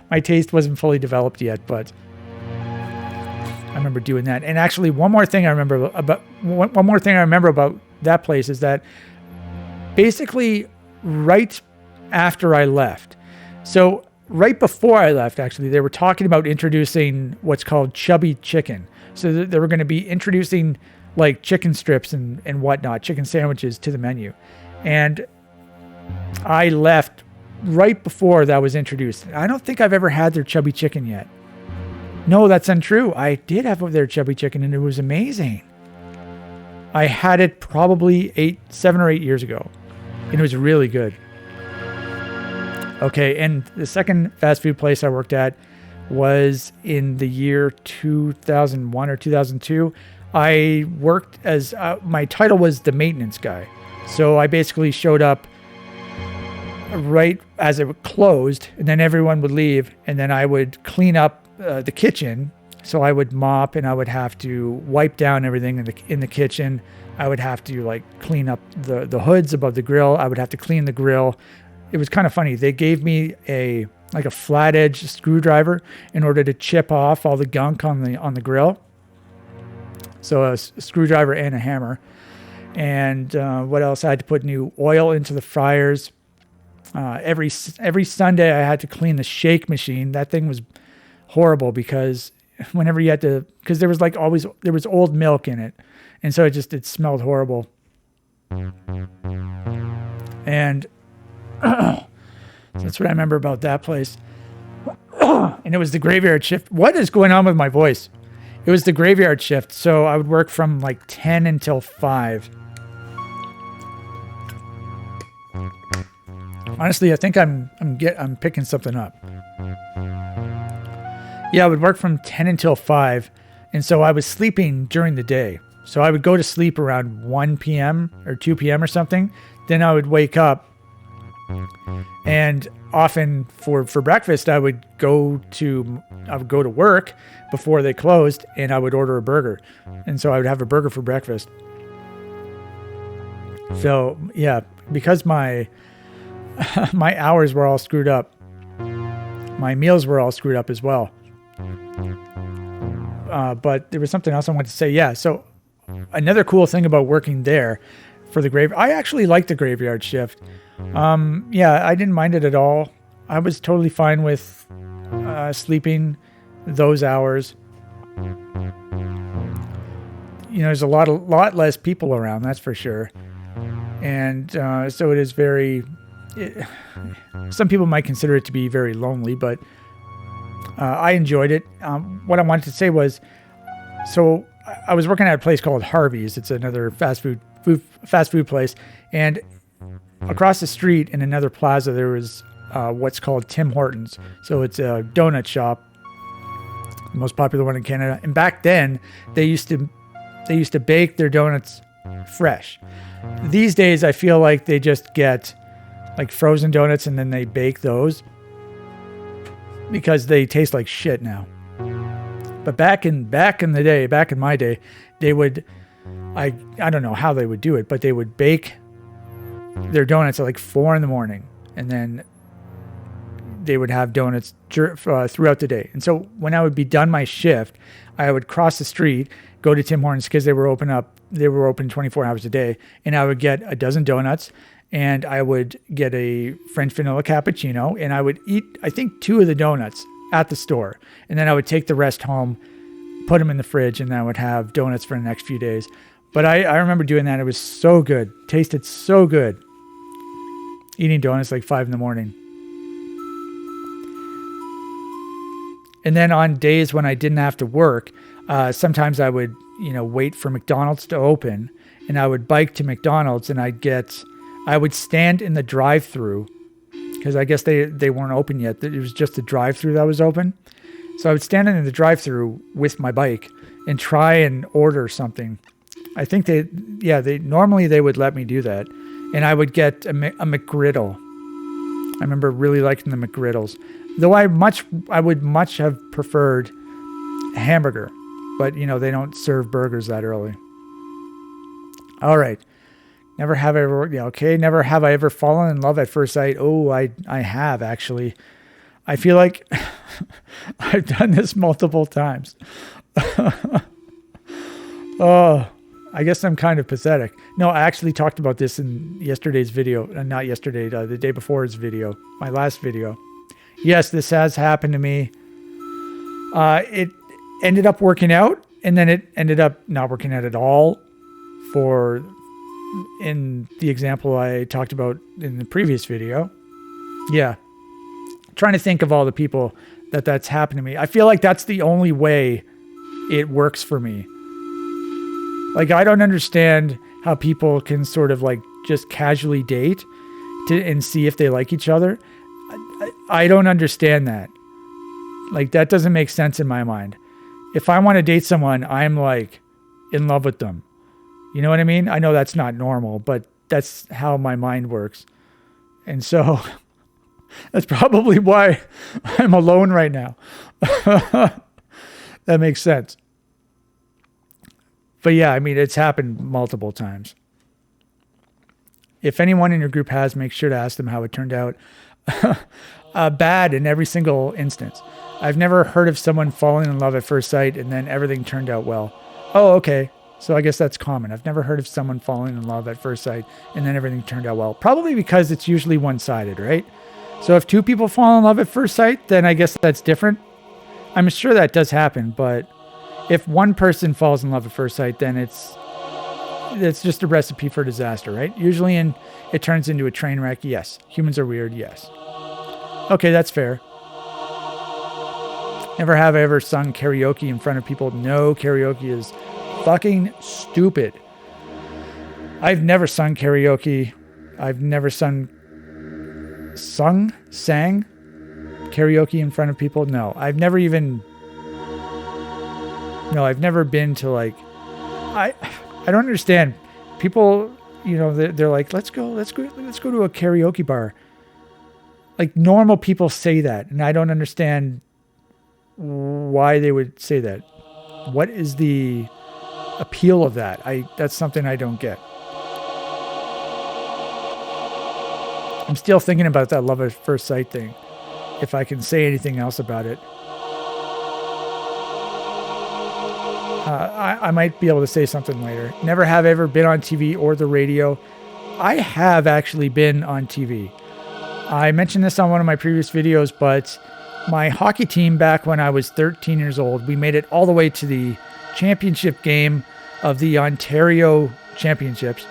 A: my taste wasn't fully developed yet, but I remember doing that. And actually, one more thing I remember about that place is that basically right after I left, so right before I left, actually, they were talking about introducing what's called chubby chicken. So they were going to be introducing like chicken strips and whatnot, chicken sandwiches to the menu. And I left right before that was introduced. I don't think I've ever had their chubby chicken yet. No, that's untrue. I did have their chubby chicken, and it was amazing. I had it probably 7 or 8 years ago, and it was really good. Okay, and the second fast food place I worked at was in the year 2001 or 2002. I worked as, my title was the maintenance guy. So I basically showed up right as it closed, and then everyone would leave, and then I would clean up the kitchen. So I would mop, and I would have to wipe down everything in the kitchen. I would have to like clean up the hoods above the grill. I would have to clean the grill. It was kind of funny. They gave me a flat edge screwdriver in order to chip off all the gunk on the grill. So a screwdriver and a hammer. And what else? I had to put new oil into the fryers. Every Sunday I had to clean the shake machine. That thing was horrible because whenever you had to, because there was old milk in it. And so it smelled horrible. And that's what I remember about that place. And it was the graveyard shift. What is going on with my voice? It was the graveyard shift. So I would work from like 10 until 5. Honestly, I think I'm picking something up. Yeah, I would work from 10 until 5. And so I was sleeping during the day. So I would go to sleep around 1 p.m. or 2 p.m. or something. Then I would wake up, and often for breakfast, I would go to work before they closed, and I would order a burger. And so I would have a burger for breakfast. So yeah, because my hours were all screwed up, my meals were all screwed up as well. But there was something else I wanted to say. Yeah. So another cool thing about working there for the I actually liked the graveyard shift. Yeah, I didn't mind it at all. I was totally fine with sleeping those hours. there's a lot less people around, that's for sure. And so it is some people might consider it to be very lonely, but I enjoyed it. What I wanted to say was, so I was working at a place called Harvey's. It's another fast food place. And across the street in another plaza, there was what's called Tim Hortons. So it's a donut shop, the most popular one in Canada. And back then, they used to bake their donuts fresh. These days, I feel like they just get like frozen donuts and then they bake those because they taste like shit now. But back in my day, they would, I don't know how they would do it, but they would bake their donuts at like 4 a.m. and then they would have donuts throughout the day. And so when I would be done my shift, I would cross the street, go to Tim Hortons because they were open 24 hours a day, and I would get a dozen donuts, and I would get a French vanilla cappuccino, and I would eat, I think, 2 of the donuts at the store, and then I would take the rest home, put them in the fridge, and I would have donuts for the next few days. But I remember doing that. It was so good. Tasted so good. Eating donuts like 5 a.m. And then on days when I didn't have to work, sometimes I would, wait for McDonald's to open, and I would bike to McDonald's, and I would stand in the drive-thru because I guess they weren't open yet. It was just the drive-thru that was open. So I would stand in the drive-thru with my bike and try and order something. I think they normally they would let me do that. And I would get a McGriddle. I remember really liking the McGriddles. Though I would much have preferred a hamburger. But, they don't serve burgers that early. All right. Never have I ever fallen in love at first sight. Oh, I have, actually. I feel like I've done this multiple times. Oh, I guess I'm kind of pathetic. No, I actually talked about this in yesterday's video. Not yesterday, the day before's video. My last video. Yes, this has happened to me. It ended up working out, and then it ended up not working out at all in the example I talked about in the previous video. Yeah. Trying to think of all the people that's happened to me. I feel like that's the only way it works for me. Like, I don't understand how people can sort of like just casually date and see if they like each other. I don't understand that. Like, that doesn't make sense in my mind. If I want to date someone, I'm like in love with them. You know what I mean? I know that's not normal, but that's how my mind works. And so that's probably why I'm alone right now. That makes sense. But yeah, I mean, it's happened multiple times. If anyone in your group has, make sure to ask them how it turned out. Bad in every single instance. I've never heard of someone falling in love at first sight and then everything turned out well. Oh, okay. So I guess that's common. I've never heard of someone falling in love at first sight and then everything turned out well. Probably because it's usually one-sided, right? So if 2 people fall in love at first sight, then I guess that's different. I'm sure that does happen, but if one person falls in love at first sight, then it's just a recipe for disaster, right? Usually it turns into a train wreck. Yes. Humans are weird. Yes. Okay, that's fair. Never have I ever sung karaoke in front of people. No, karaoke is fucking stupid. I've never sung karaoke. I've never sang karaoke in front of people. No, I've never been to like, I don't understand. People, they're like, let's go to a karaoke bar. Like, normal people say that, and I don't understand why they would say that. What is the appeal of that? That's something I don't get. I'm still thinking about that love at first sight thing. If I can say anything else about it. I might be able to say something later. Never have ever been on TV or the radio. I have actually been on TV. I mentioned this on one of my previous videos, but my hockey team back when I was 13 years old, we made it all the way to the championship game of the Ontario Championships.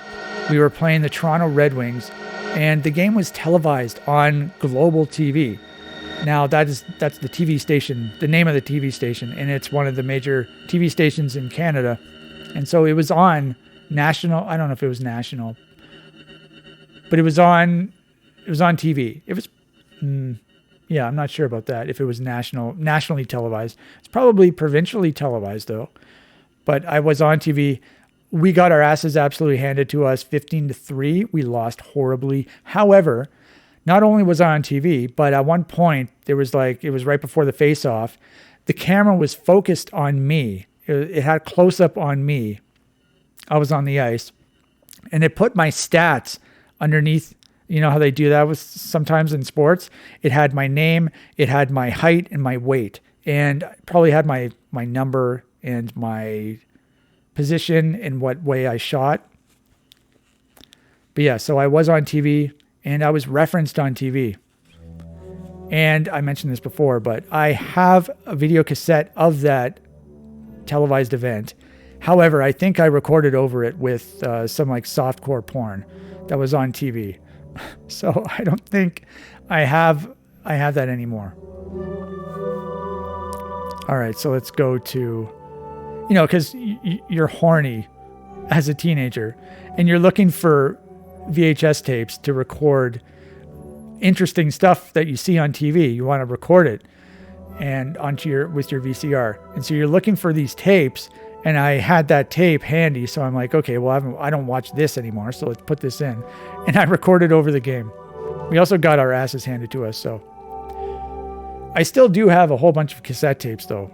A: We were playing the Toronto Red Wings, and the game was televised on Global TV. Now that's the TV station, the name of the TV station, and it's one of the major TV stations in Canada. And so it was on national. I don't know if it was national, but it was on TV. It was, yeah, I'm not sure about that. If it was nationally televised, it's probably provincially televised though. But I was on TV. We got our asses absolutely handed to us, 15-3. We lost horribly. However, not only was I on TV, but at one point it was right before the face-off. The camera was focused on me. It had close-up on me. I was on the ice, and it put my stats underneath. You know how they do that with sometimes in sports? It had my name, it had my height and my weight, and probably had my number and my position and what way I shot. But yeah, so I was on TV and I was referenced on TV. And I mentioned this before, but I have a video cassette of that televised event. However, I think I recorded over it with some like softcore porn that was on TV. So I don't think I have that anymore. All right, so let's go to, because you're horny as a teenager and you're looking for VHS tapes to record interesting stuff that you see on TV. You want to record it and with your VCR. And so you're looking for these tapes, and I had that tape handy. So I'm like, okay, well, I don't watch this anymore. So let's put this in. And I recorded over the game. We also got our asses handed to us. So I still do have a whole bunch of cassette tapes though,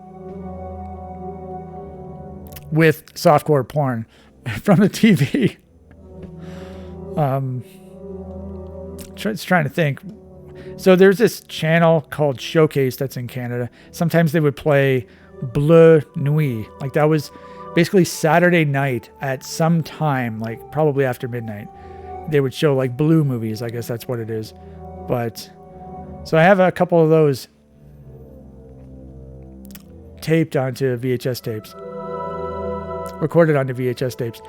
A: with softcore porn from the TV. Just trying to think. So there's this channel called Showcase that's in Canada. Sometimes they would play Bleu Nuit. Like that was basically Saturday night at some time, like probably after midnight. They would show like blue movies. I guess that's what it is. But so I have a couple of those taped onto VHS tapes, recorded onto VHS tapes.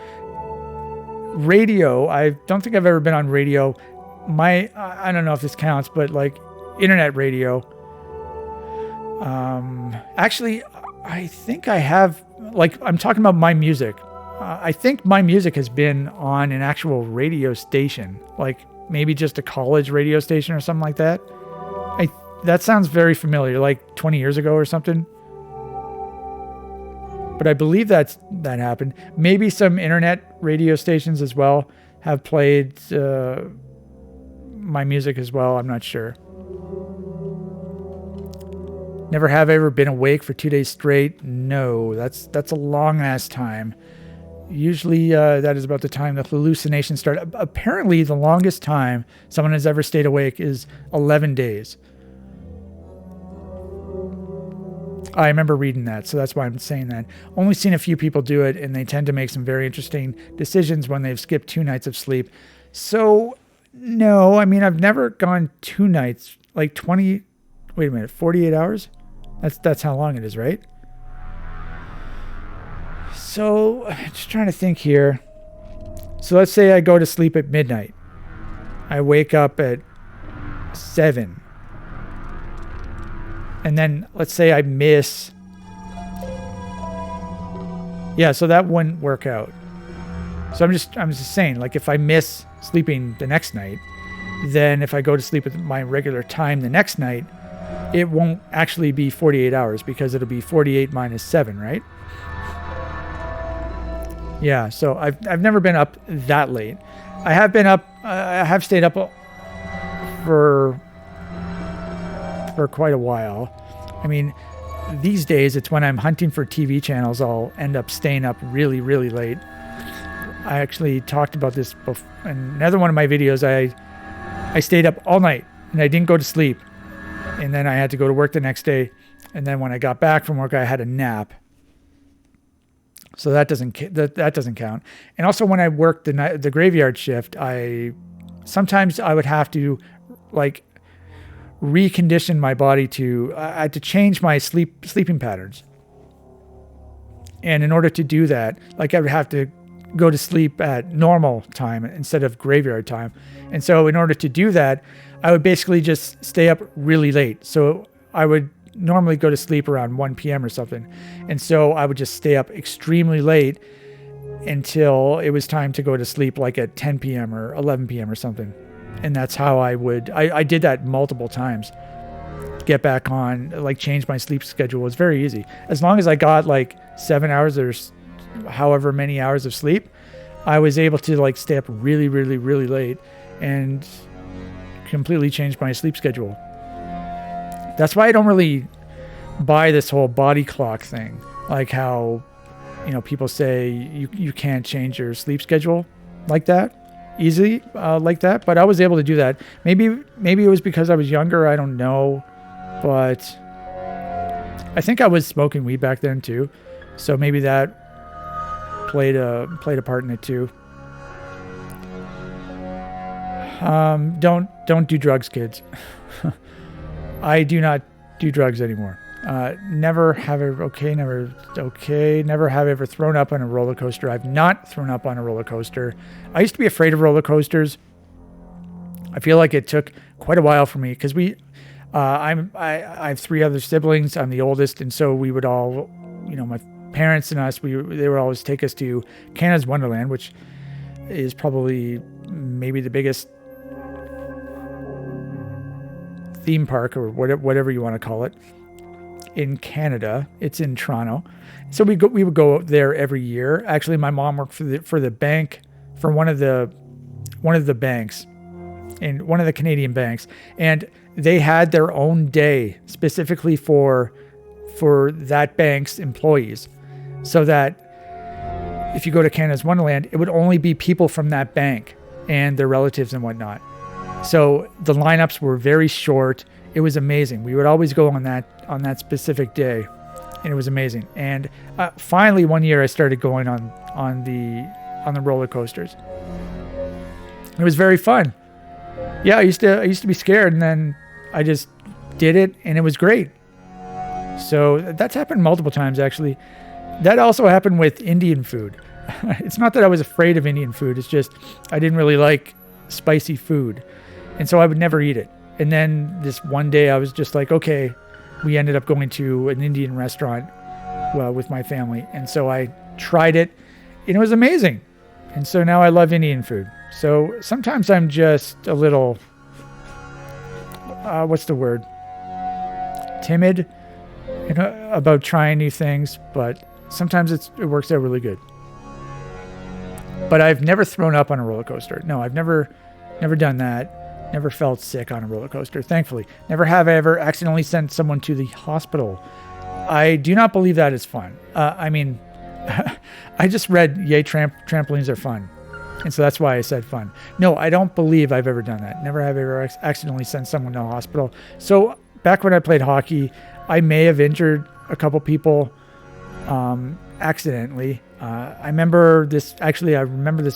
A: Radio, I don't think I've ever been on radio. I don't know if this counts, but like internet radio. Actually, I think I have, like, I'm talking about my music. I think my music has been on an actual radio station, like maybe just a college radio station or something like that. That sounds very familiar, like 20 years ago or something. But I believe that happened. Maybe some internet radio stations as well have played my music as well. I'm not sure. Never have ever been awake for 2 days straight. No, that's a long ass time. Usually that is about the time the hallucinations start. Apparently the longest time someone has ever stayed awake is 11 days. I remember reading that, so that's why I'm saying that. Only seen a few people do it, and they tend to make some very interesting decisions when they've skipped 2 nights of sleep. So, no, I mean, I've never gone 2 nights, like 48 hours? That's how long it is, right? So, just trying to think here. So let's say I go to sleep at midnight. I wake up at 7. And then let's say I miss. Yeah, so that wouldn't work out. So I'm just saying, like, if I miss sleeping the next night, then if I go to sleep at my regular time the next night, it won't actually be 48 hours because it'll be 48 minus 7, right? Yeah, so I've never been up that late. I have been up. I have stayed up for quite a while. I mean, these days it's when I'm hunting for TV channels, I'll end up staying up really, really late. I actually talked about this before in another one of my videos. I stayed up all night and I didn't go to sleep, and then I had to go to work the next day, and then when I got back from work I had a nap. So that doesn't count. And also when I worked the graveyard shift, sometimes I would have to like recondition my body I had to change my sleeping patterns. And in order to do that, like I would have to go to sleep at normal time instead of graveyard time. And so in order to do that, I would basically just stay up really late. So I would normally go to sleep around 1 p.m. or something. And so I would just stay up extremely late until it was time to go to sleep, like at 10 p.m. or 11 p.m. or something. And that's how I did that multiple times. Get back on, like change my sleep schedule. It was very easy. As long as I got like 7 hours or however many hours of sleep, I was able to like stay up really, really, really late and completely change my sleep schedule. That's why I don't really buy this whole body clock thing. Like how, people say you can't change your sleep schedule like that easily, like that. But I was able to do that. Maybe it was because I was younger. I don't know. But I think I was smoking weed back then too. So maybe that played a part in it too. Don't do drugs, kids. I do not do drugs anymore. Never have ever thrown up on a roller coaster. I've not thrown up on a roller coaster. I used to be afraid of roller coasters. I feel like it took quite a while for me because I have 3 other siblings. I'm the oldest, and so we would all, my parents and us, they would always take us to Canada's Wonderland, which is probably maybe the biggest theme park or whatever you want to call it in Canada. It's in Toronto. So we would go there every year. Actually, my mom worked for the bank, for one of the banks, in one of the Canadian banks, and they had their own day specifically for that bank's employees, so that if you go to Canada's Wonderland, it would only be people from that bank and their relatives and whatnot. So the lineups were very short. It was amazing. We would always go on that specific day, and it was amazing. And finally, one year I started going on the roller coasters. It was very fun. Yeah, I used to be scared, and then I just did it, and it was great. So that's happened multiple times, actually. That also happened with Indian food. It's not that I was afraid of Indian food. It's just I didn't really like spicy food. And so I would never eat it. And then this one day I was just like, okay, we ended up going to an Indian restaurant with my family. And so I tried it, and it was amazing. And so now I love Indian food. So sometimes I'm just a little, what's the word? Timid, about trying new things, but sometimes it works out really good. But I've never thrown up on a roller coaster. No, I've never done that. Never felt sick on a roller coaster, thankfully. Never have I ever accidentally sent someone to the hospital. I do not believe that is fun. I mean, I just read, yay, trampolines are fun. And so that's why I said fun. No, I don't believe I've ever done that. Never have I ever accidentally sent someone to a hospital. So back when I played hockey, I may have injured a couple people accidentally. I remember this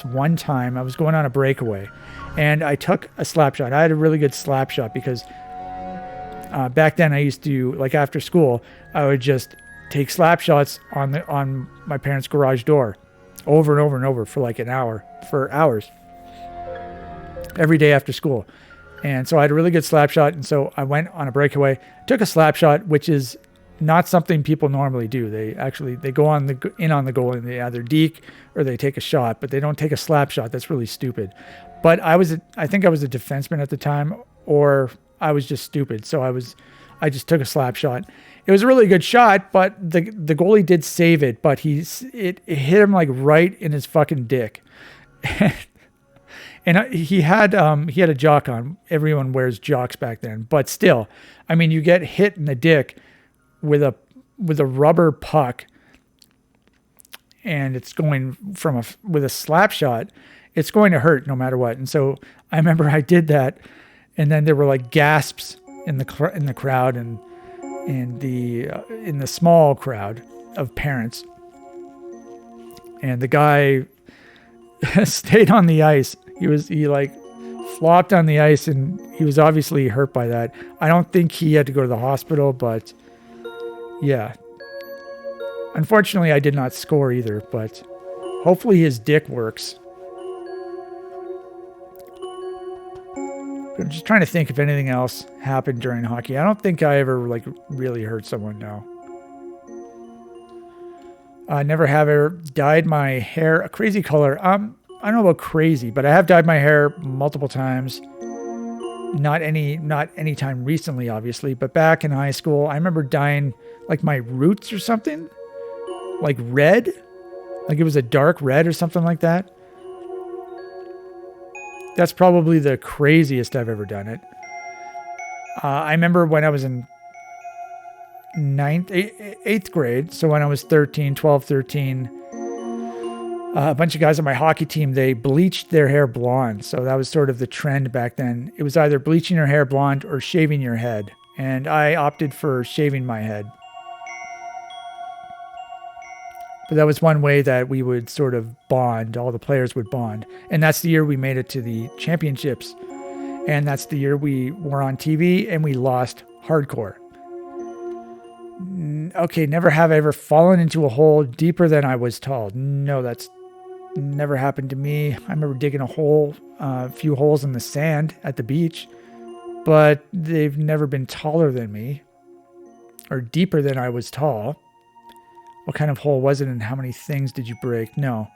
A: one time I was going on a breakaway, and I took a slap shot. I had a really good slap shot because back then I used to, like after school, I would just take slap shots on my parents' garage door over and over and over for like for hours, every day after school. And so I had a really good slap shot. And so I went on a breakaway, took a slap shot, which is not something people normally do. They go on the goal and they either deke or they take a shot, but they don't take a slap shot. That's really stupid. But I think I was a defenseman at the time, or I was just stupid. So I just took a slap shot. It was a really good shot, but the goalie did save it, but it hit him like right in his fucking dick. And he had a jock on. Everyone wears jocks back then, but still, I mean, you get hit in the dick with a rubber puck, and it's going with a slap shot. It's going to hurt no matter what. And so I remember I did that, and then there were like gasps in the crowd and in the small crowd of parents, and the guy stayed on the ice. He like flopped on the ice, and he was obviously hurt by that. I don't think he had to go to the hospital, but yeah, Unfortunately, I did not score either, but hopefully his dick works. I'm just trying to think if anything else happened during hockey. I don't think I ever like really hurt someone, no. I never have ever dyed my hair a crazy color. I don't know about crazy, but I have dyed my hair multiple times. Not any time recently, obviously, but back in high school, I remember dyeing like my roots or something, like red, like it was a dark red or something like that. That's probably the craziest I've ever done it. I remember when I was in 8th grade, so when I was 12, 13, a bunch of guys on my hockey team, they bleached their hair blonde. So that was sort of the trend back then. It was either bleaching your hair blonde or shaving your head. And I opted for shaving my head. But that was one way that we would sort of bond. All the players would bond. And that's the year we made it to the championships. And that's the year we were on TV and we lost hardcore. Okay, never have I ever fallen into a hole deeper than I was tall. No, that's never happened to me. I remember digging a few holes in the sand at the beach, but they've never been taller than me or deeper than I was tall. What kind of hole was it and how many things did you break? No,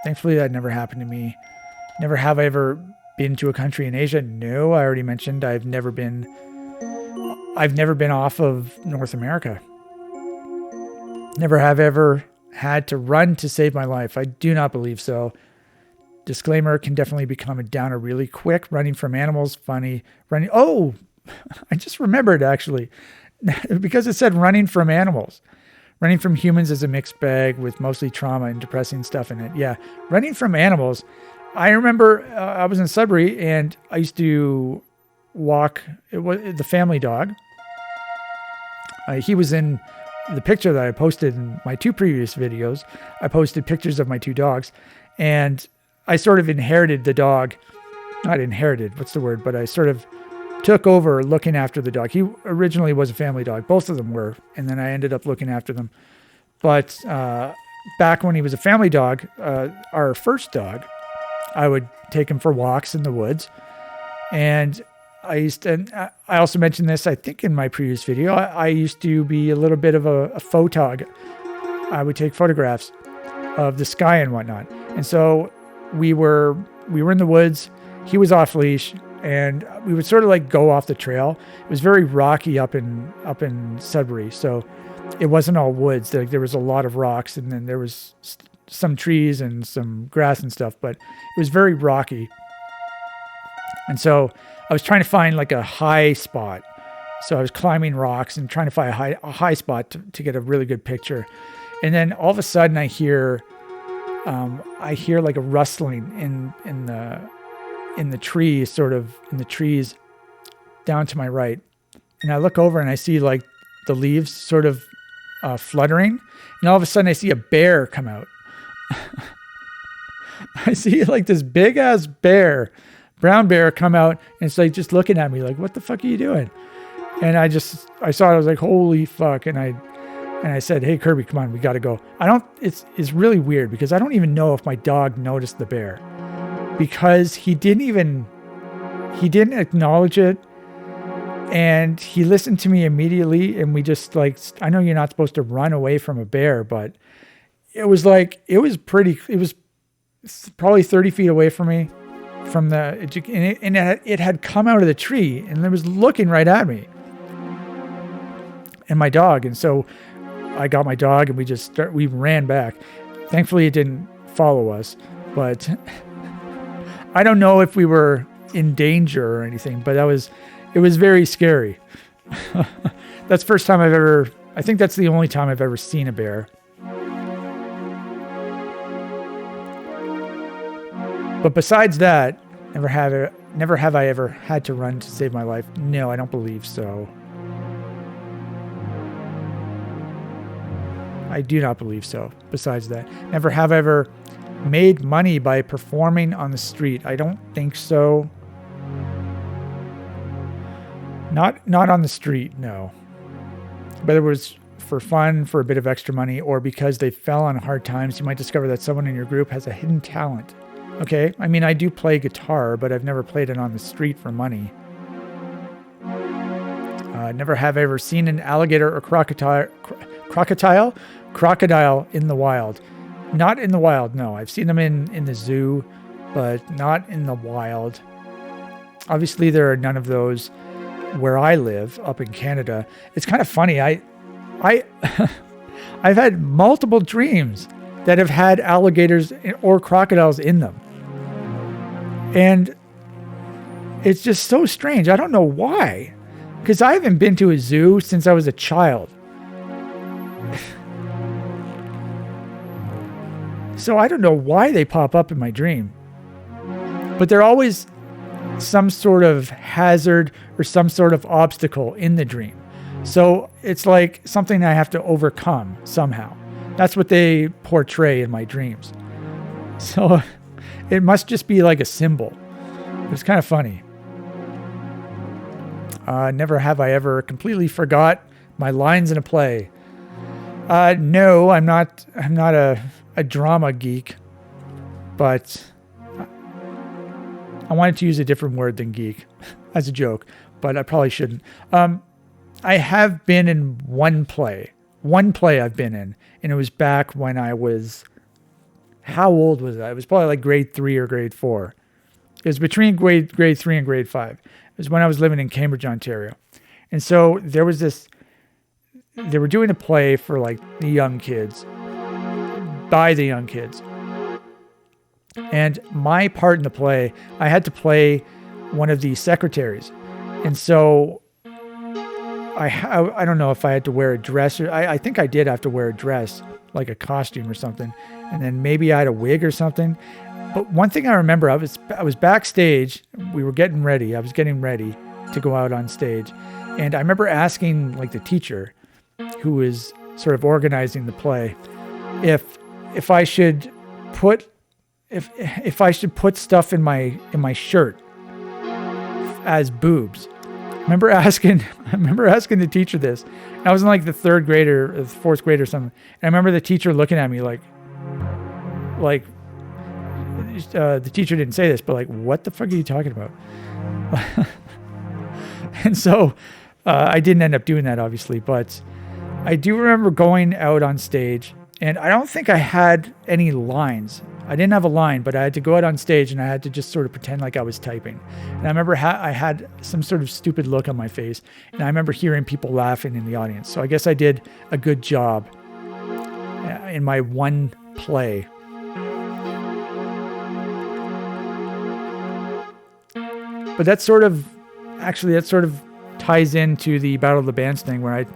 A: thankfully that never happened to me. Never have I ever been to a country in Asia. No, I already mentioned I've never been off of North America. Never have ever had to run to save my life. I do not believe so. Disclaimer, can definitely become a downer really quick. Running from animals, funny. Oh, I just remembered actually, because it said running from animals. Running from humans is a mixed bag with mostly trauma and depressing stuff in it. Yeah, running from animals. I remember I was in Sudbury and I used to walk. It was the family dog. He was in the picture that I posted in my 2 previous videos. I posted pictures of my 2 dogs, and I sort of inherited the dog. Not inherited, what's the word? But I sort of took over looking after the dog. He originally was a family dog. Both of them were, and then I ended up looking after them. But back when he was a family dog, our first dog, I would take him for walks in the woods, and I also mentioned this, I think, in my previous video. I used to be a little bit of a photog. I would take photographs of the sky and whatnot. And so we were in the woods. He was off leash, and we would sort of like go off the trail. It was very rocky up in Sudbury, so it wasn't all woods. There was a lot of rocks, and then there was some trees and some grass and stuff, but it was very rocky. And so I was trying to find like a high spot. So I was climbing rocks and trying to find a high spot to get a really good picture. And then all of a sudden I hear like a rustling in the trees, sort of in the trees down to my right. And I look over and I see like the leaves sort of fluttering. And all of a sudden I see a bear come out. I see like this big ass bear, brown bear, come out, and it's like just looking at me like, what the fuck are you doing? And I saw it, I was like, holy fuck. And I said, hey Kirby, come on, we got to go. It's really weird because I don't even know if my dog noticed the bear, because he didn't acknowledge it. And he listened to me immediately. And we just like, I know you're not supposed to run away from a bear, but it was probably 30 feet away from me. It had come out of the tree and it was looking right at me and my dog. And so I got my dog and we ran back. Thankfully it didn't follow us, but I don't know if we were in danger or anything, but it was very scary. That's the first time I think that's the only time I've ever seen a bear. But besides that, never have I ever had to run to save my life. No, I don't believe so. I do not believe so. Besides that, never have I ever made money by performing on the street. I don't think so. Not on the street, no. But it was for fun, for a bit of extra money, or because they fell on hard times, you might discover that someone in your group has a hidden talent. Okay, I mean, I do play guitar, but I've never played it on the street for money. Never have I ever seen an alligator or crocodile in the wild. Not in the wild, no. I've seen them in the zoo, but not in the wild. Obviously, there are none of those where I live, up in Canada. It's kind of funny. I've had multiple dreams that have had alligators or crocodiles in them. And it's just so strange. I don't know why. Because I haven't been to a zoo since I was a child. So I don't know why they pop up in my dream. But they're always some sort of hazard or some sort of obstacle in the dream. So it's like something I have to overcome somehow. That's what they portray in my dreams. So it must just be like a symbol. It's kind of funny. Never have I ever completely forgot my lines in a play. No, I'm not a drama geek, but I wanted to use a different word than geek as a joke, but I probably shouldn't. I have been in one play I've been in, and it was back when I was, how old was I? It was probably like grade 3 or grade 4. It was between grade 3 and grade 5. It was when I was living in Cambridge, Ontario. And so there was this, they were doing a play for like the young kids, by the young kids. And my part in the play, I had to play one of the secretaries. And so I don't know if I had to wear a dress, or I think I did have to wear a dress, like a costume or something. And then maybe I had a wig or something. But one thing I remember, I was backstage. We were getting ready. I was getting ready to go out on stage. And I remember asking like the teacher who was sort of organizing the play if I should put if I should put stuff in my shirt as boobs. I remember asking the teacher this. I was in like the 3rd grade or the 4th grade or something. And I remember the teacher looking at me like the teacher didn't say this, but like, what the fuck are you talking about? And so I didn't end up doing that, obviously, but I do remember going out on stage, and I don't think I had any lines. I didn't have a line, but I had to go out on stage and I had to just sort of pretend like I was typing. And I remember I had some sort of stupid look on my face, and I remember hearing people laughing in the audience. So I guess I did a good job in my one play. But that sort of ties into the Battle of the Bands thing where I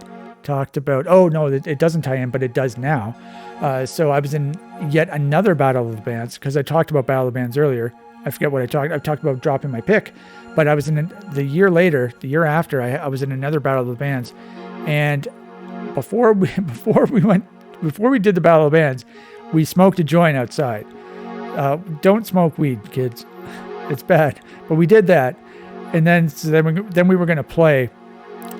A: talked about, oh no, it doesn't tie in, but it does now. So I was in yet another Battle of the Bands, because I talked about Battle of the Bands earlier. I forget what I talked about dropping my pick, but I was in the year after, I was in another Battle of the Bands. And before we did the Battle of the Bands, we smoked a joint outside. Don't smoke weed, kids. It's bad. But we did that. And then we were going to play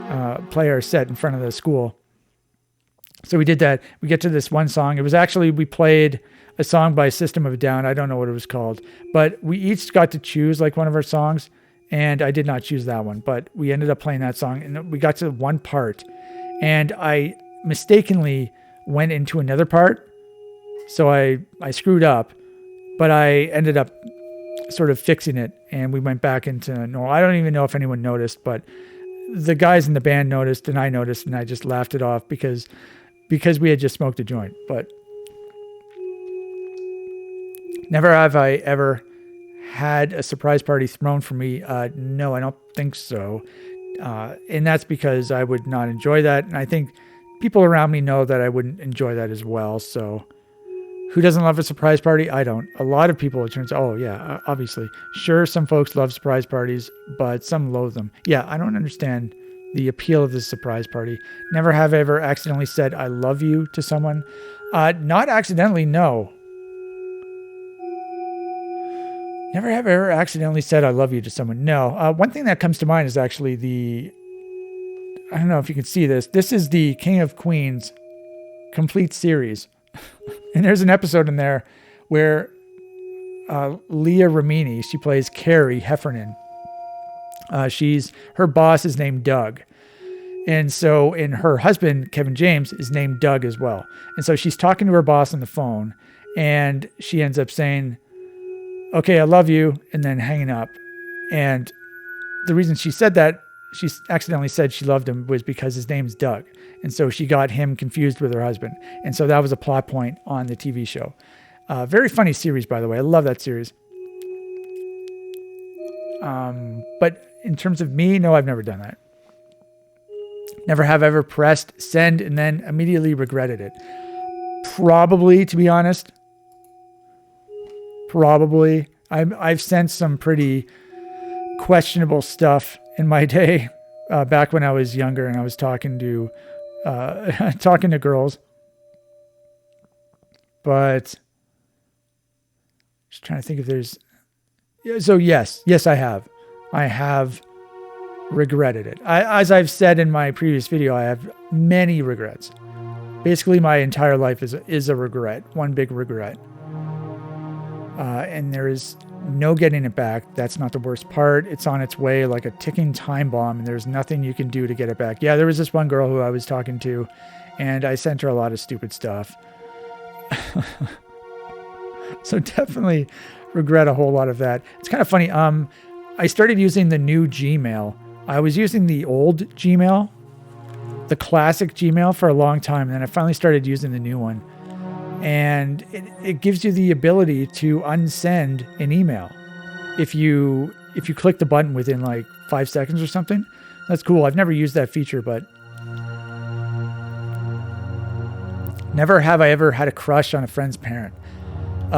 A: our set in front of the school. So we did that. We get to this one song. It was actually, we played a song by System of a Down. I don't know what it was called, but we each got to choose like one of our songs, and I did not choose that one, but we ended up playing that song, and we got to one part, and I mistakenly went into another part. So I screwed up, but I ended up sort of fixing it, and we went back into normal. I don't even know if anyone noticed, but the guys in the band noticed, and I noticed, and I just laughed it off because we had just smoked a joint. But never have I ever had a surprise party thrown for me. No, I don't think so. And that's because I would not enjoy that. And I think people around me know that I wouldn't enjoy that as well. So who doesn't love a surprise party? I don't. A lot of people, it turns out, oh yeah, obviously. Sure, some folks love surprise parties, but some loathe them. Yeah, I don't understand the appeal of this surprise party. Never have I ever accidentally said I love you to someone. Not accidentally, no. Never have I ever accidentally said I love you to someone. No. One thing that comes to mind is actually I don't know if you can see this. This is the King of Queens complete series. And there's an episode in there where Leah Remini, she plays Carrie Heffernan. Her boss is named Doug. And so, and her husband, Kevin James, is named Doug as well. And so she's talking to her boss on the phone, and she ends up saying, "Okay, I love you," and then hanging up. And the reason she said that, she accidentally said she loved him, was because his name's Doug. And so she got him confused with her husband. And so that was a plot point on the TV show. Very funny series, by the way. I love that series. But in terms of me, no, I've never done that. Never have ever pressed send and then immediately regretted it. Probably, to be honest. Probably. I've sent some pretty questionable stuff in my day, back when I was younger and I was talking to girls. But just trying to think if there's. So yes, I have. I have regretted it. As I've said in my previous video, I have many regrets. Basically, my entire life is a regret, one big regret. And there is no getting it back. That's not the worst part. It's on its way like a ticking time bomb, and there's nothing you can do to get it back. Yeah, there was this one girl who I was talking to, and I sent her a lot of stupid stuff. So definitely regret a whole lot of that. It's kind of funny. I started using the new Gmail. I was using the old Gmail, the classic Gmail, for a long time. And then I finally started using the new one. And it gives you the ability to unsend an email. If you click the button within like 5 seconds or something. That's cool. I've never used that feature, but never have I ever had a crush on a friend's parent.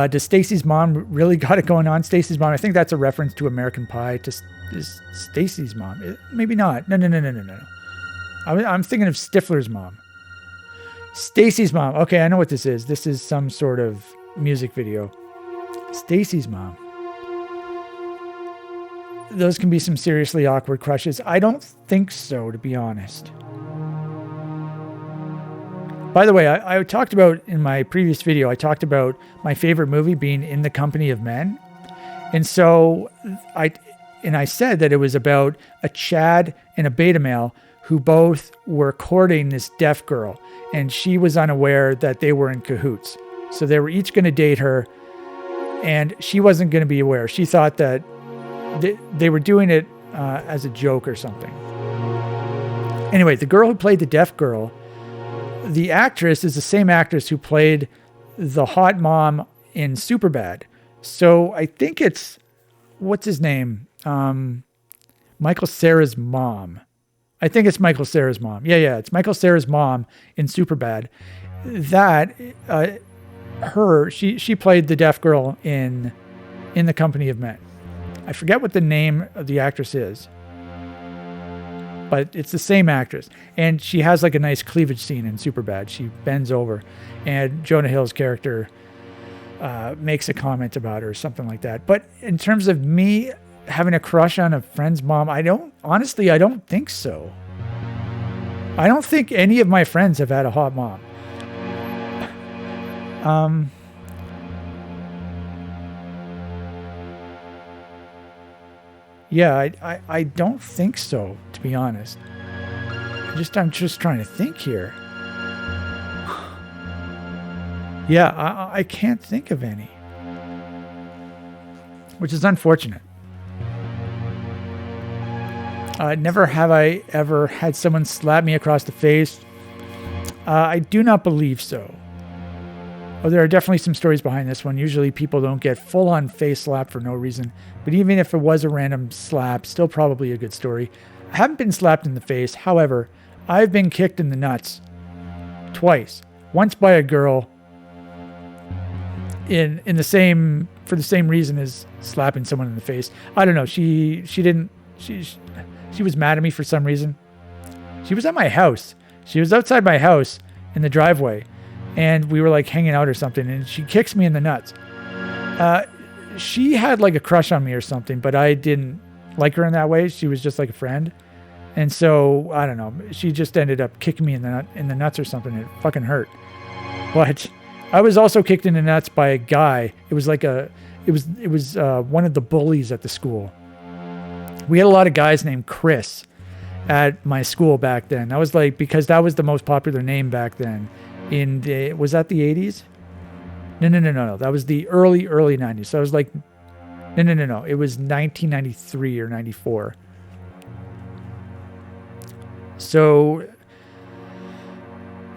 A: Does Stacy's mom really got it going on? Stacy's mom, I think that's a reference to American Pie. Is Stacy's mom? Maybe not. No. I'm thinking of Stifler's mom. Stacy's mom. Okay, I know what this is. This is some sort of music video. Stacy's mom. Those can be some seriously awkward crushes. I don't think so, to be honest. By the way, I talked about in my previous video, I talked about my favorite movie being In the Company of Men. And so I said that it was about a Chad and a beta male who both were courting this deaf girl. And she was unaware that they were in cahoots. So they were each going to date her. And she wasn't going to be aware. She thought that they were doing it as a joke or something. Anyway, the girl who played the deaf girl, the actress is the same actress who played the hot mom in Superbad. So I think it's, what's his name? Michael Cera's mom. I think it's Michael Cera's mom. Yeah. It's Michael Cera's mom in Superbad. That, she played the deaf girl in The Company of Men. I forget what the name of the actress is, but it's the same actress. And she has like a nice cleavage scene in Superbad. She bends over and Jonah Hill's character makes a comment about her or something like that. But in terms of me having a crush on a friend's mom, I don't think so. I don't think any of my friends have had a hot mom. Yeah, I don't think so, to be honest. I'm just trying to think here. Yeah, I can't think of any. Which is unfortunate. Never have I ever had someone slap me across the face. I do not believe so. Oh, there are definitely some stories behind this one. Usually people don't get full-on face slap for no reason. But even if it was a random slap, still probably a good story. I haven't been slapped in the face. However, I've been kicked in the nuts twice. Once by a girl for the same reason as slapping someone in the face. I don't know. She was mad at me for some reason. She was at my house. She was outside my house in the driveway. And we were like hanging out or something, and she kicks me in the nuts. She had like a crush on me or something, but I didn't like her in that way. She was just like a friend. And so, I don't know, she just ended up kicking me in the nuts or something. It fucking hurt. But I was also kicked in the nuts by a guy. It was one of the bullies at the school. We had a lot of guys named Chris at my school back then. That was because that was the most popular name back then. Was that the 80s? No. That was the early 90s. So I was like, no. It was 1993 or 94. So,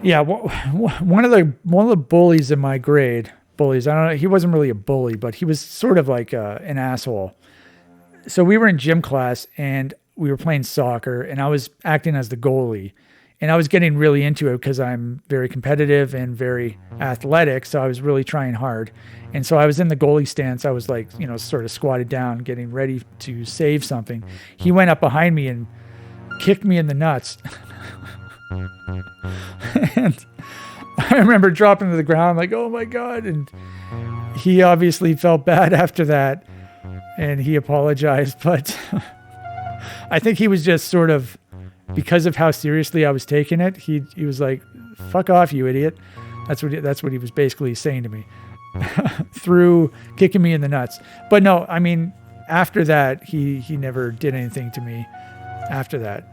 A: yeah, one of the bullies in my grade, I don't know, he wasn't really a bully, but he was sort of like an asshole. So we were in gym class and we were playing soccer and I was acting as the goalie. And I was getting really into it because I'm very competitive and very athletic. So I was really trying hard. And so I was in the goalie stance. I was like, sort of squatted down, getting ready to save something. He went up behind me and kicked me in the nuts. And I remember dropping to the ground like, oh my God. And he obviously felt bad after that. And he apologized. But I think he was just sort of, because of how seriously I was taking it, he was like, fuck off, you idiot. That's what he was basically saying to me through kicking me in the nuts. But no, I mean, after that, he never did anything to me after that.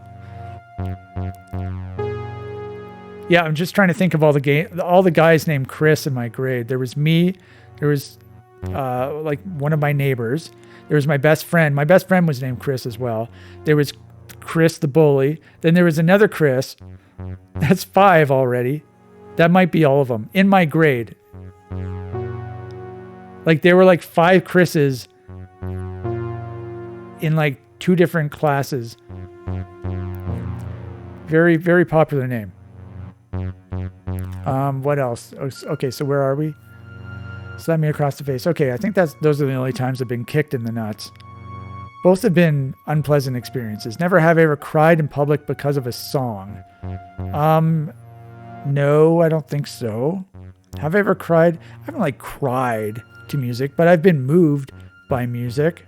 A: Yeah, I'm just trying to think of all the guys named Chris in my grade. There was me. There was like one of my neighbors. There was my best friend. My best friend was named Chris as well. There was Chris the bully. Then there was another Chris. That's 5 already. That might be all of them in my grade. Like there were like 5 Chris's in like 2 different classes. Very, very popular name. What else? Okay, so where are we? Slap me across the face. Okay, I think those are the only times I've been kicked in the nuts. Both have been unpleasant experiences. Never have I ever cried in public because of a song. No, I don't think so. Have I ever cried? I haven't like cried to music, but I've been moved by music.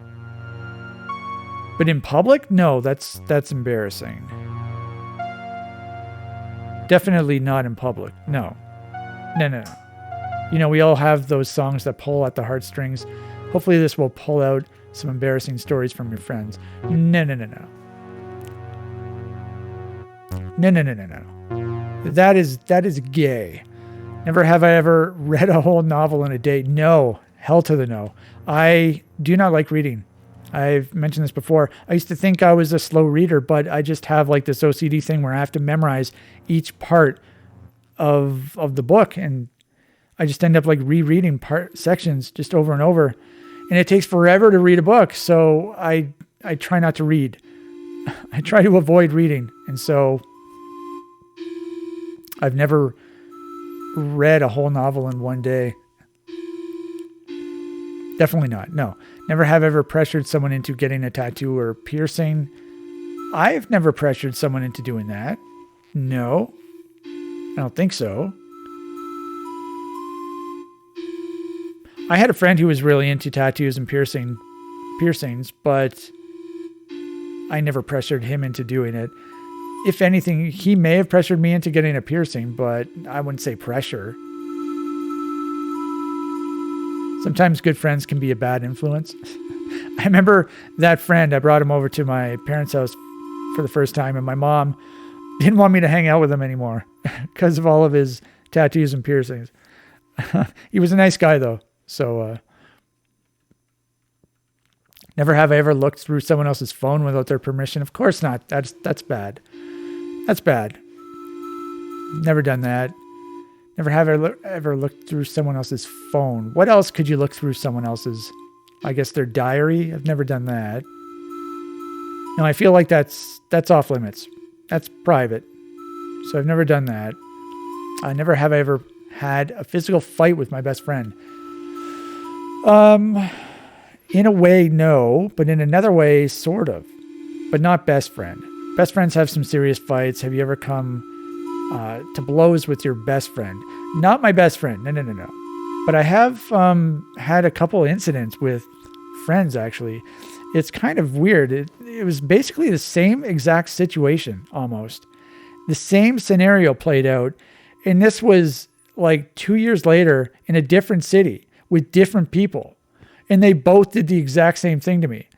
A: But in public? No, that's embarrassing. Definitely not in public. No. We all have those songs that pull at the heartstrings. Hopefully this will pull out some embarrassing stories from your friends. No. That is gay. Never have I ever read a whole novel in a day. No. Hell to the no. I do not like reading. I've mentioned this before. I used to think I was a slow reader, but I just have like this OCD thing where I have to memorize each part of the book. And I just end up like rereading sections just over and over. And it takes forever to read a book. So I try not to read. I try to avoid reading. And so I've never read a whole novel in one day. Definitely not. No. Never have ever pressured someone into getting a tattoo or piercing. I've never pressured someone into doing that. No. I don't think so. I had a friend who was really into tattoos and piercings, but I never pressured him into doing it. If anything, he may have pressured me into getting a piercing, but I wouldn't say pressure. Sometimes good friends can be a bad influence. I remember that friend, I brought him over to my parents' house for the first time, and my mom didn't want me to hang out with him anymore because of all of his tattoos and piercings. He was a nice guy, though. So, never have I ever looked through someone else's phone without their permission. Of course not. That's bad. That's bad. Never done that. Never have I ever looked through someone else's phone. What else could you look through someone else's? I guess their diary. I've never done that. No, I feel like that's off limits. That's private. So I've never done that. I never have I ever had a physical fight with my best friend. In a way, no, but in another way, sort of, but not best friend. Best friends have some serious fights. Have you ever come to blows with your best friend? Not my best friend. No. But I have had a couple incidents with friends, actually. it's kind of weird. It was basically the same exact situation, almost. The same scenario played out. And this was like 2 years later in a different city with different people. And they both did the exact same thing to me.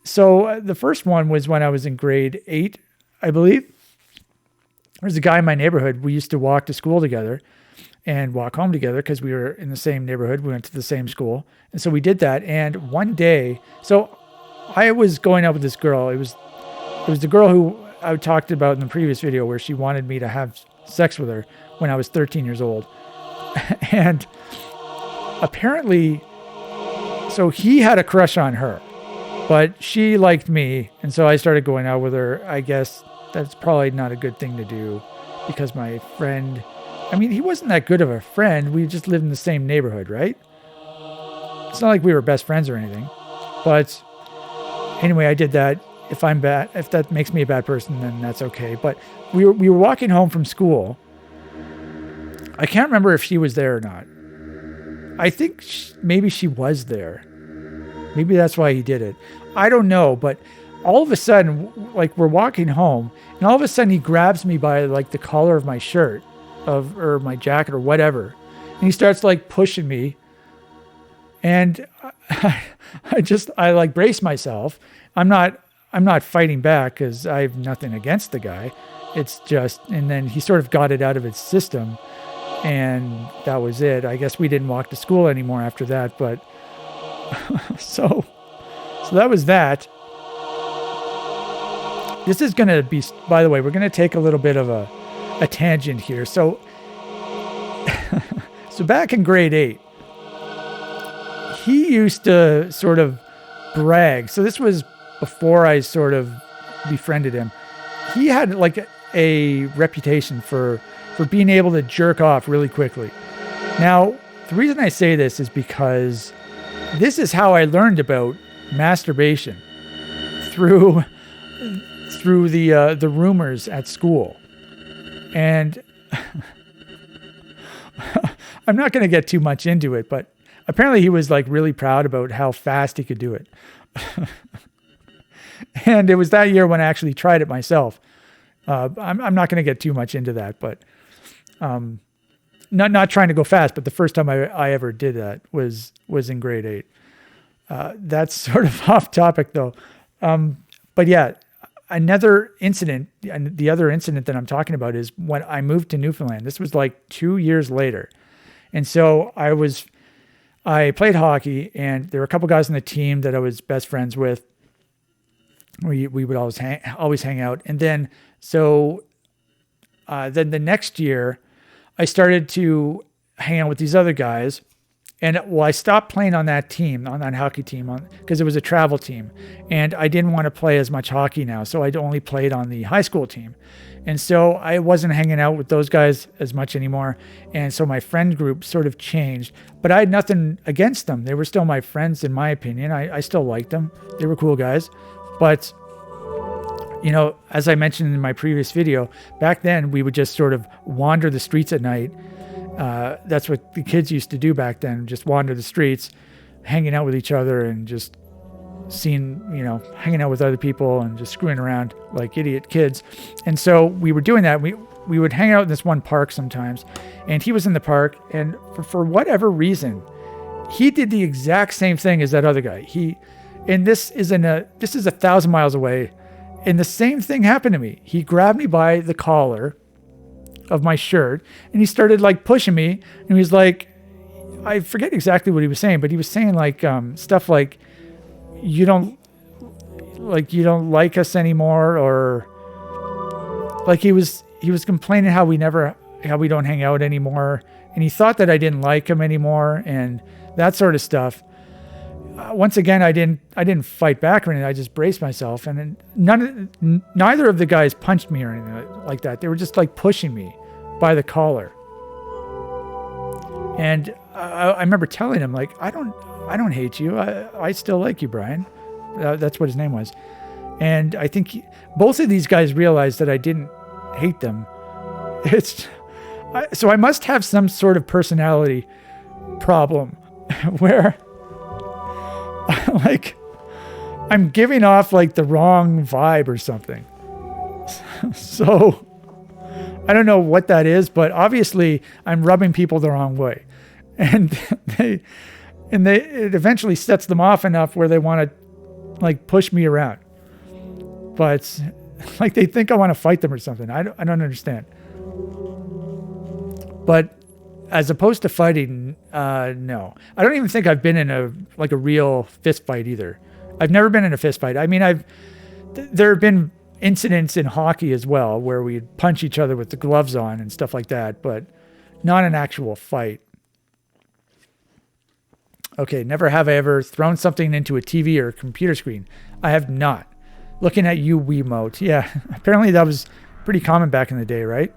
A: So the first one was when I was in grade 8, I believe. There was a guy in my neighborhood. We used to walk to school together and walk home together because we were in the same neighborhood. We went to the same school. And so we did that. And one day, so I was going out with this girl. It was the girl who I talked about in the previous video where she wanted me to have sex with her when I was 13 years old. And apparently, so he had a crush on her, but she liked me. And so I started going out with her. I guess that's probably not a good thing to do because my friend, I mean, he wasn't that good of a friend. We just lived in the same neighborhood, right? It's not like we were best friends or anything. But anyway, I did that. If I'm bad, if that makes me a bad person, then that's okay. But we were walking home from school. I can't remember if she was there or not. I think maybe she was there. Maybe that's why he did it. I don't know. But all of a sudden, like we're walking home, and all of a sudden he grabs me by like the collar of my shirt, or my jacket or whatever, and he starts like pushing me. And I like brace myself. I'm not fighting back because I have nothing against the guy. It's just, and then he sort of got it out of his system, and that was it. I guess we didn't walk to school anymore after that, but so that was that. This is going to be, by the way, we're going to take a little bit of a tangent here. So back in grade 8, he used to sort of brag. So this was before I sort of befriended him. He had like a reputation for being able to jerk off really quickly. Now, the reason I say this is because this is how I learned about masturbation through the rumors at school. And I'm not going to get too much into it, but apparently he was like really proud about how fast he could do it. And it was that year when I actually tried it myself. I'm not going to get too much into that, but not trying to go fast. But the first time I ever did that was in grade 8. That's sort of off topic though. But yeah, another incident, and the other incident that I'm talking about is when I moved to Newfoundland. This was like 2 years later. And so I played hockey, and there were a couple guys on the team that I was best friends with. We would always hang out. And then, then the next year I started to hang out with these other guys. And I stopped playing on that team, on that hockey team, because it was a travel team. And I didn't want to play as much hockey now. So I only played on the high school team. And so I wasn't hanging out with those guys as much anymore. And so my friend group sort of changed. But I had nothing against them. They were still my friends, in my opinion. I still liked them. They were cool guys. But, you know, as I mentioned in my previous video, back then we would just sort of wander the streets at night. That's what the kids used to do back then, just wander the streets, hanging out with each other and just hanging out with other people and just screwing around like idiot kids. And so we were doing that. We would hang out in this one park sometimes, and he was in the park, and for whatever reason, he did the exact same thing as that other guy. This is 1,000 miles away, and the same thing happened to me. He grabbed me by the collar of my shirt, and he started like pushing me, and he was like, I forget exactly what he was saying, but he was saying like stuff like, you don't like us anymore, or like he was complaining how we don't hang out anymore, and he thought that I didn't like him anymore, and that sort of stuff. Once again, I didn't fight back or anything. I just braced myself, and neither of the guys punched me or anything like that. They were just like pushing me by the collar. And I remember telling him, like, I don't hate you. I still like you, Brian. That's what his name was. And I think both of these guys realized that I didn't hate them. So I must have some sort of personality problem where like I'm giving off like the wrong vibe or something. So I don't know what that is, but obviously I'm rubbing people the wrong way. And it eventually sets them off enough where they want to like push me around. But like they think I want to fight them or something. I don't understand. But as opposed to fighting, no. I don't even think I've been in a real fist fight either. I've never been in a fist fight. I mean, there have been incidents in hockey as well where we'd punch each other with the gloves on and stuff like that, but not an actual fight. Okay, never have I ever thrown something into a TV or a computer screen. I have not. Looking at you, Wiimote. Yeah, apparently that was pretty common back in the day, right?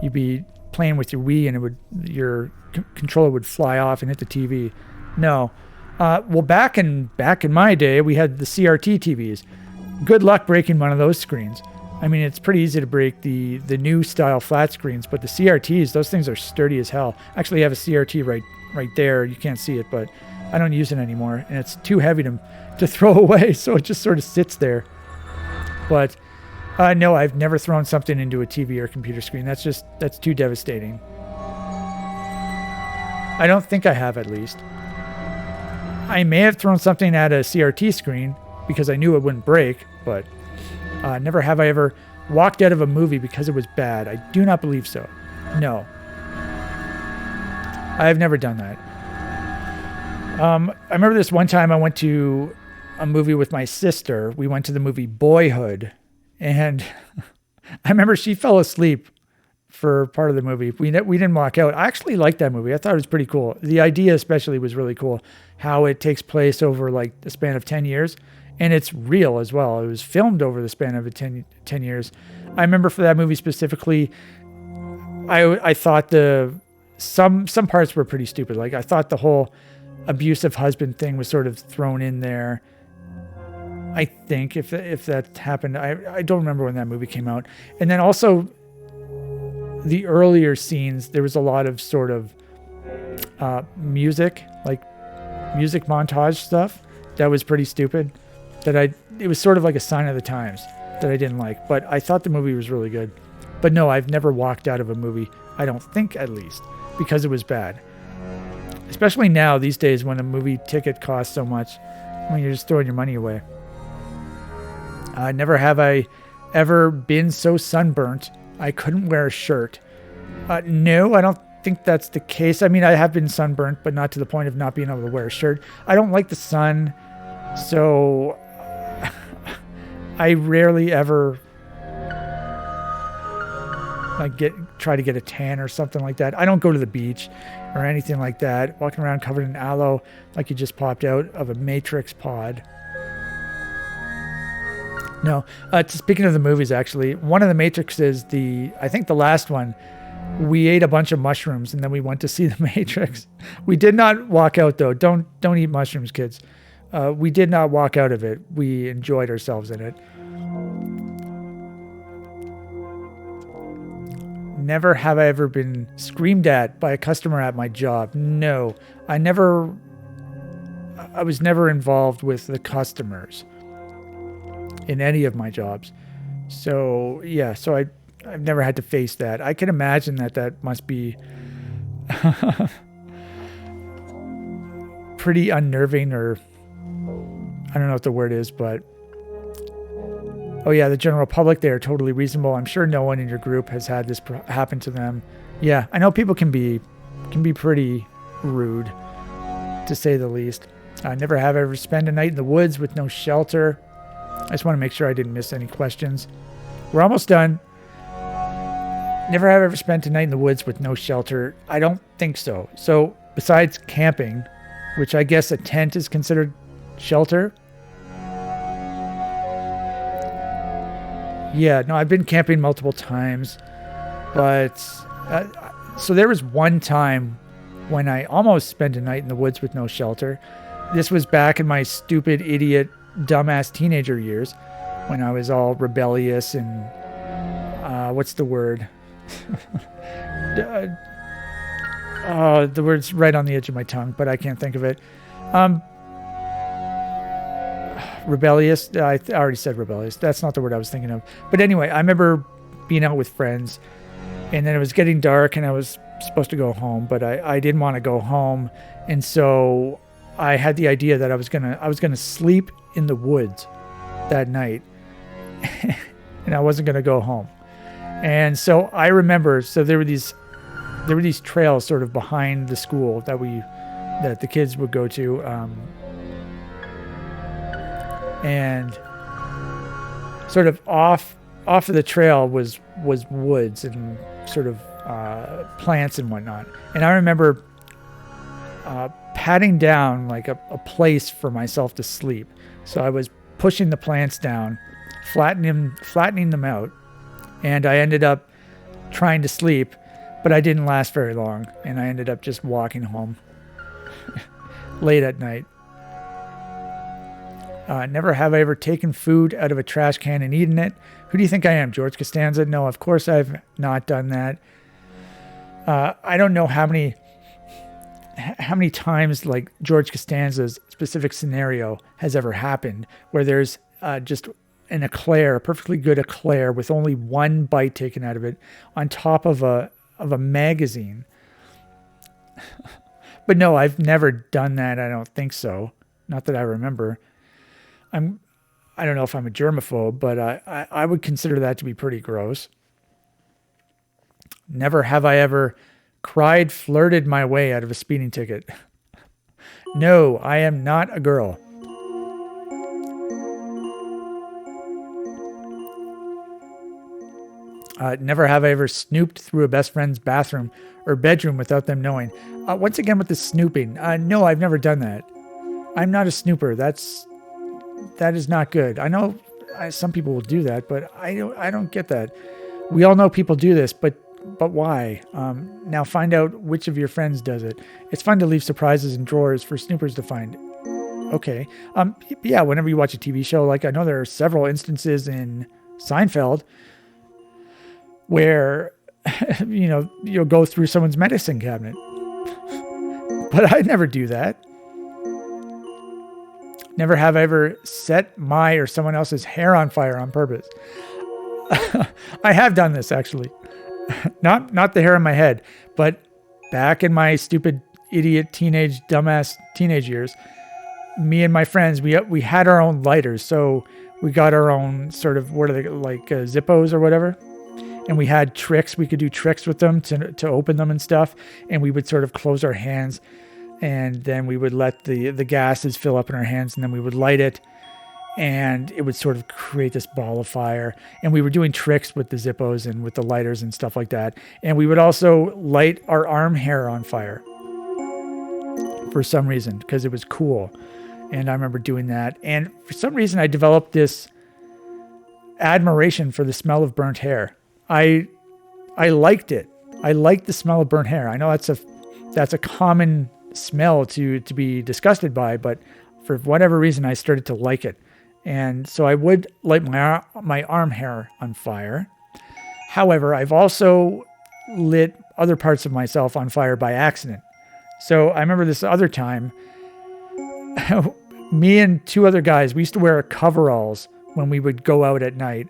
A: You'd be playing with your Wii and your controller would fly off and hit the TV. No. Well, back in my day, we had the CRT TVs. Good luck breaking one of those screens. I mean, it's pretty easy to break the new style flat screens, but the CRTs, those things are sturdy as hell. Actually, I have a CRT right there. You can't see it, but I don't use it anymore, and it's too heavy to throw away, so it just sort of sits there. But no, I've never thrown something into a TV or computer screen. That's too devastating. I don't think I have, at least. I may have thrown something at a CRT screen because I knew it wouldn't break, but never have I ever walked out of a movie because it was bad. I do not believe so. No. I've never done that. I remember this one time I went to a movie with my sister. We went to the movie Boyhood, and I remember she fell asleep for part of the movie. We didn't walk out. I actually liked that movie. I thought it was pretty cool. The idea especially was really cool, how it takes place over like the span of 10 years. And it's real as well. It was filmed over the span of 10 years. I remember for that movie specifically, I thought some parts were pretty stupid. Like I thought the whole abusive husband thing was sort of thrown in there. I think if that happened, I don't remember when that movie came out. And then also the earlier scenes, there was a lot of sort of music montage stuff that was pretty stupid. It was sort of like a sign of the times that I didn't like, but I thought the movie was really good. But no, I've never walked out of a movie, I don't think at least, because it was bad. Especially now, these days, when a movie ticket costs so much, when you're just throwing your money away. Never have I ever been so sunburnt I couldn't wear a shirt. No, I don't think that's the case. I mean, I have been sunburnt, but not to the point of not being able to wear a shirt. I don't like the sun, so I rarely ever try to get a tan or something like that. I don't go to the beach or anything like that. Walking around covered in aloe like you just popped out of a Matrix pod. No. Speaking of the movies, actually, one of the Matrixes, I think the last one, we ate a bunch of mushrooms and then we went to see the Matrix. We did not walk out though. Don't eat mushrooms, kids. We did not walk out of it. We enjoyed ourselves in it. Never have I ever been screamed at by a customer at my job. No, I was never involved with the customers in any of my jobs. So yeah, I've never had to face that. I can imagine that must be pretty unnerving, or I don't know what the word is, but oh yeah, the general public, they are totally reasonable. I'm sure no one in your group has had this happen to them. Yeah, I know people can be pretty rude, to say the least. I never have ever spent a night in the woods with no shelter. I just want to make sure I didn't miss any questions. We're almost done. Never have ever spent a night in the woods with no shelter. I don't think so. So besides camping, which I guess a tent is considered shelter. Yeah, no, I've been camping multiple times, but so there was one time when I almost spent a night in the woods with no shelter. This was back in my stupid, idiot, dumbass teenager years when I was all rebellious and what's the word? The word's right on the edge of my tongue, but I can't think of it. rebellious. I already said rebellious. That's not the word I was thinking of. But anyway, I remember being out with friends, and then it was getting dark, and I was supposed to go home, but I didn't want to go home, and so I had the idea that I was gonna sleep in the woods that night, and I wasn't gonna go home. And so I remember, so there were these trails sort of behind the school that the kids would go to, and sort of off of the trail was woods and sort of plants and whatnot. And I remember patting down like a place for myself to sleep. So I was pushing the plants down, flattening them out, and I ended up trying to sleep, but I didn't last very long, and I ended up just walking home late at night. Never have I ever taken food out of a trash can and eaten it. Who do you think I am, George Costanza? No, of course I've not done that. I don't know how many times like George Costanza's specific scenario has ever happened where there's just an eclair, a perfectly good eclair with only one bite taken out of it on top of a magazine. But no, I've never done that. I don't think so. Not that I remember. I don't know if I'm a germaphobe, but I would consider that to be pretty gross. Never have I ever flirted my way out of a speeding ticket. No, I am not a girl. Never have I ever snooped through a best friend's bathroom or bedroom without them knowing. Once again with the snooping. No, I've never done that. I'm not a snooper. That is not good. I know some people will do that, but I don't get that. We all know people do this, but why? Now find out which of your friends does it. It's fun to leave surprises in drawers for snoopers to find. Okay. Yeah, whenever you watch a TV show, like I know there are several instances in Seinfeld where, you'll go through someone's medicine cabinet. But I never do that. Never have I ever set my or someone else's hair on fire on purpose. I have done this, actually. Not the hair on my head, but back in my stupid, idiot, dumbass teenage years, me and my friends, we had our own lighters. So we got our own sort of, what are they, like Zippos or whatever. And we had tricks. We could do tricks with them to open them and stuff. And we would sort of close our hands. And then we would let the gases fill up in our hands, and then we would light it, and it would sort of create this ball of fire. And we were doing tricks with the Zippos and with the lighters and stuff like that. And we would also light our arm hair on fire for some reason, because it was cool. And I remember doing that. And for some reason, I developed this admiration for the smell of burnt hair. I liked it. I liked the smell of burnt hair. I know that's a common smell to be disgusted by, but for whatever reason I started to like it, and so I would light my arm hair on fire. However, I've also lit other parts of myself on fire by accident. So I remember this other time, me and two other guys, we used to wear coveralls when we would go out at night,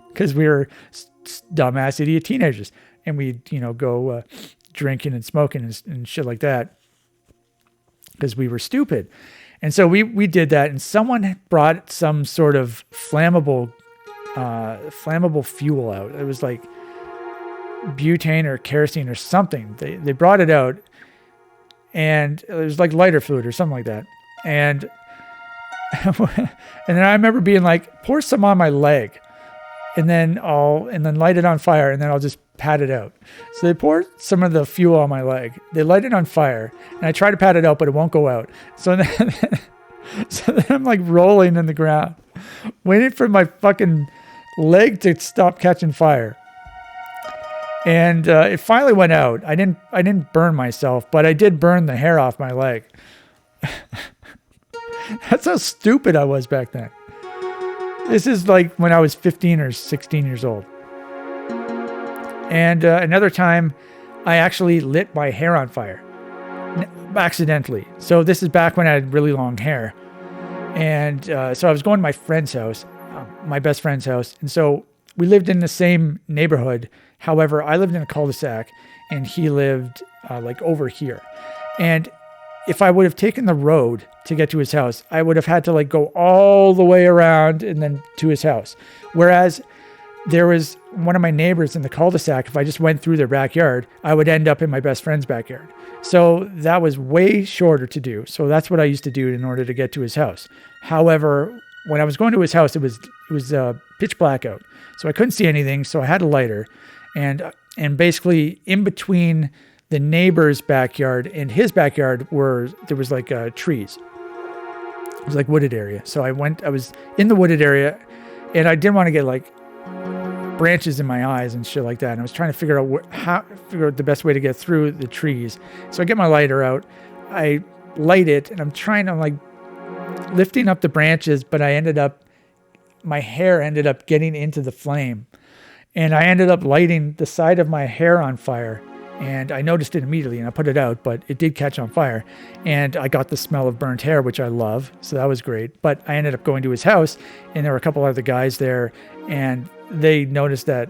A: because we were dumbass idiot teenagers, and we'd go drinking and smoking and shit like that because we were stupid. And so we did that, and someone brought some sort of flammable fuel out. It was like butane or kerosene or something. They brought it out, and it was like lighter fluid or something like that. And then I remember being like, pour some on my leg, and then light it on fire, and then I'll just pat it out. So they poured some of the fuel on my leg. They light it on fire, and I try to pat it out, but it won't go out. So then I'm like rolling in the ground, waiting for my fucking leg to stop catching fire. And it finally went out. I didn't burn myself, but I did burn the hair off my leg. That's how stupid I was back then. This is like when I was 15 or 16 years old. And another time, I actually lit my hair on fire accidentally. So this is back when I had really long hair. And so I was going to my friend's house, my best friend's house. And so we lived in the same neighborhood. However, I lived in a cul-de-sac and he lived like over here. And if I would have taken the road to get to his house, I would have had to like go all the way around and then to his house. Whereas there was one of my neighbors in the cul-de-sac. If I just went through their backyard, I would end up in my best friend's backyard. So that was way shorter to do. So that's what I used to do in order to get to his house. However, when I was going to his house, it was pitch black out. So I couldn't see anything. So I had a lighter, and basically in between the neighbor's backyard and his backyard there was like trees. It was like wooded area. So I was in the wooded area, and I didn't want to get like branches in my eyes and shit like that. And I was trying to figure out the best way to get through the trees. So I get my lighter out, I light it, and I'm like lifting up the branches, but my hair ended up getting into the flame, and I ended up lighting the side of my hair on fire. And I noticed it immediately and I put it out, but it did catch on fire. And I got the smell of burnt hair, which I love. So that was great. But I ended up going to his house, and there were a couple other guys there, and they noticed that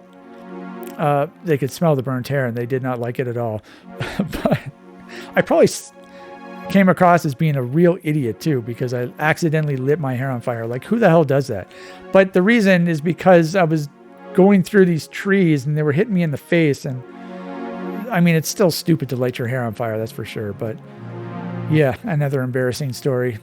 A: they could smell the burnt hair, and they did not like it at all. But I probably came across as being a real idiot too, because I accidentally lit my hair on fire. Like, who the hell does that? But the reason is because I was going through these trees and they were hitting me in the face. And I mean, it's still stupid to light your hair on fire, that's for sure. But yeah, another embarrassing story.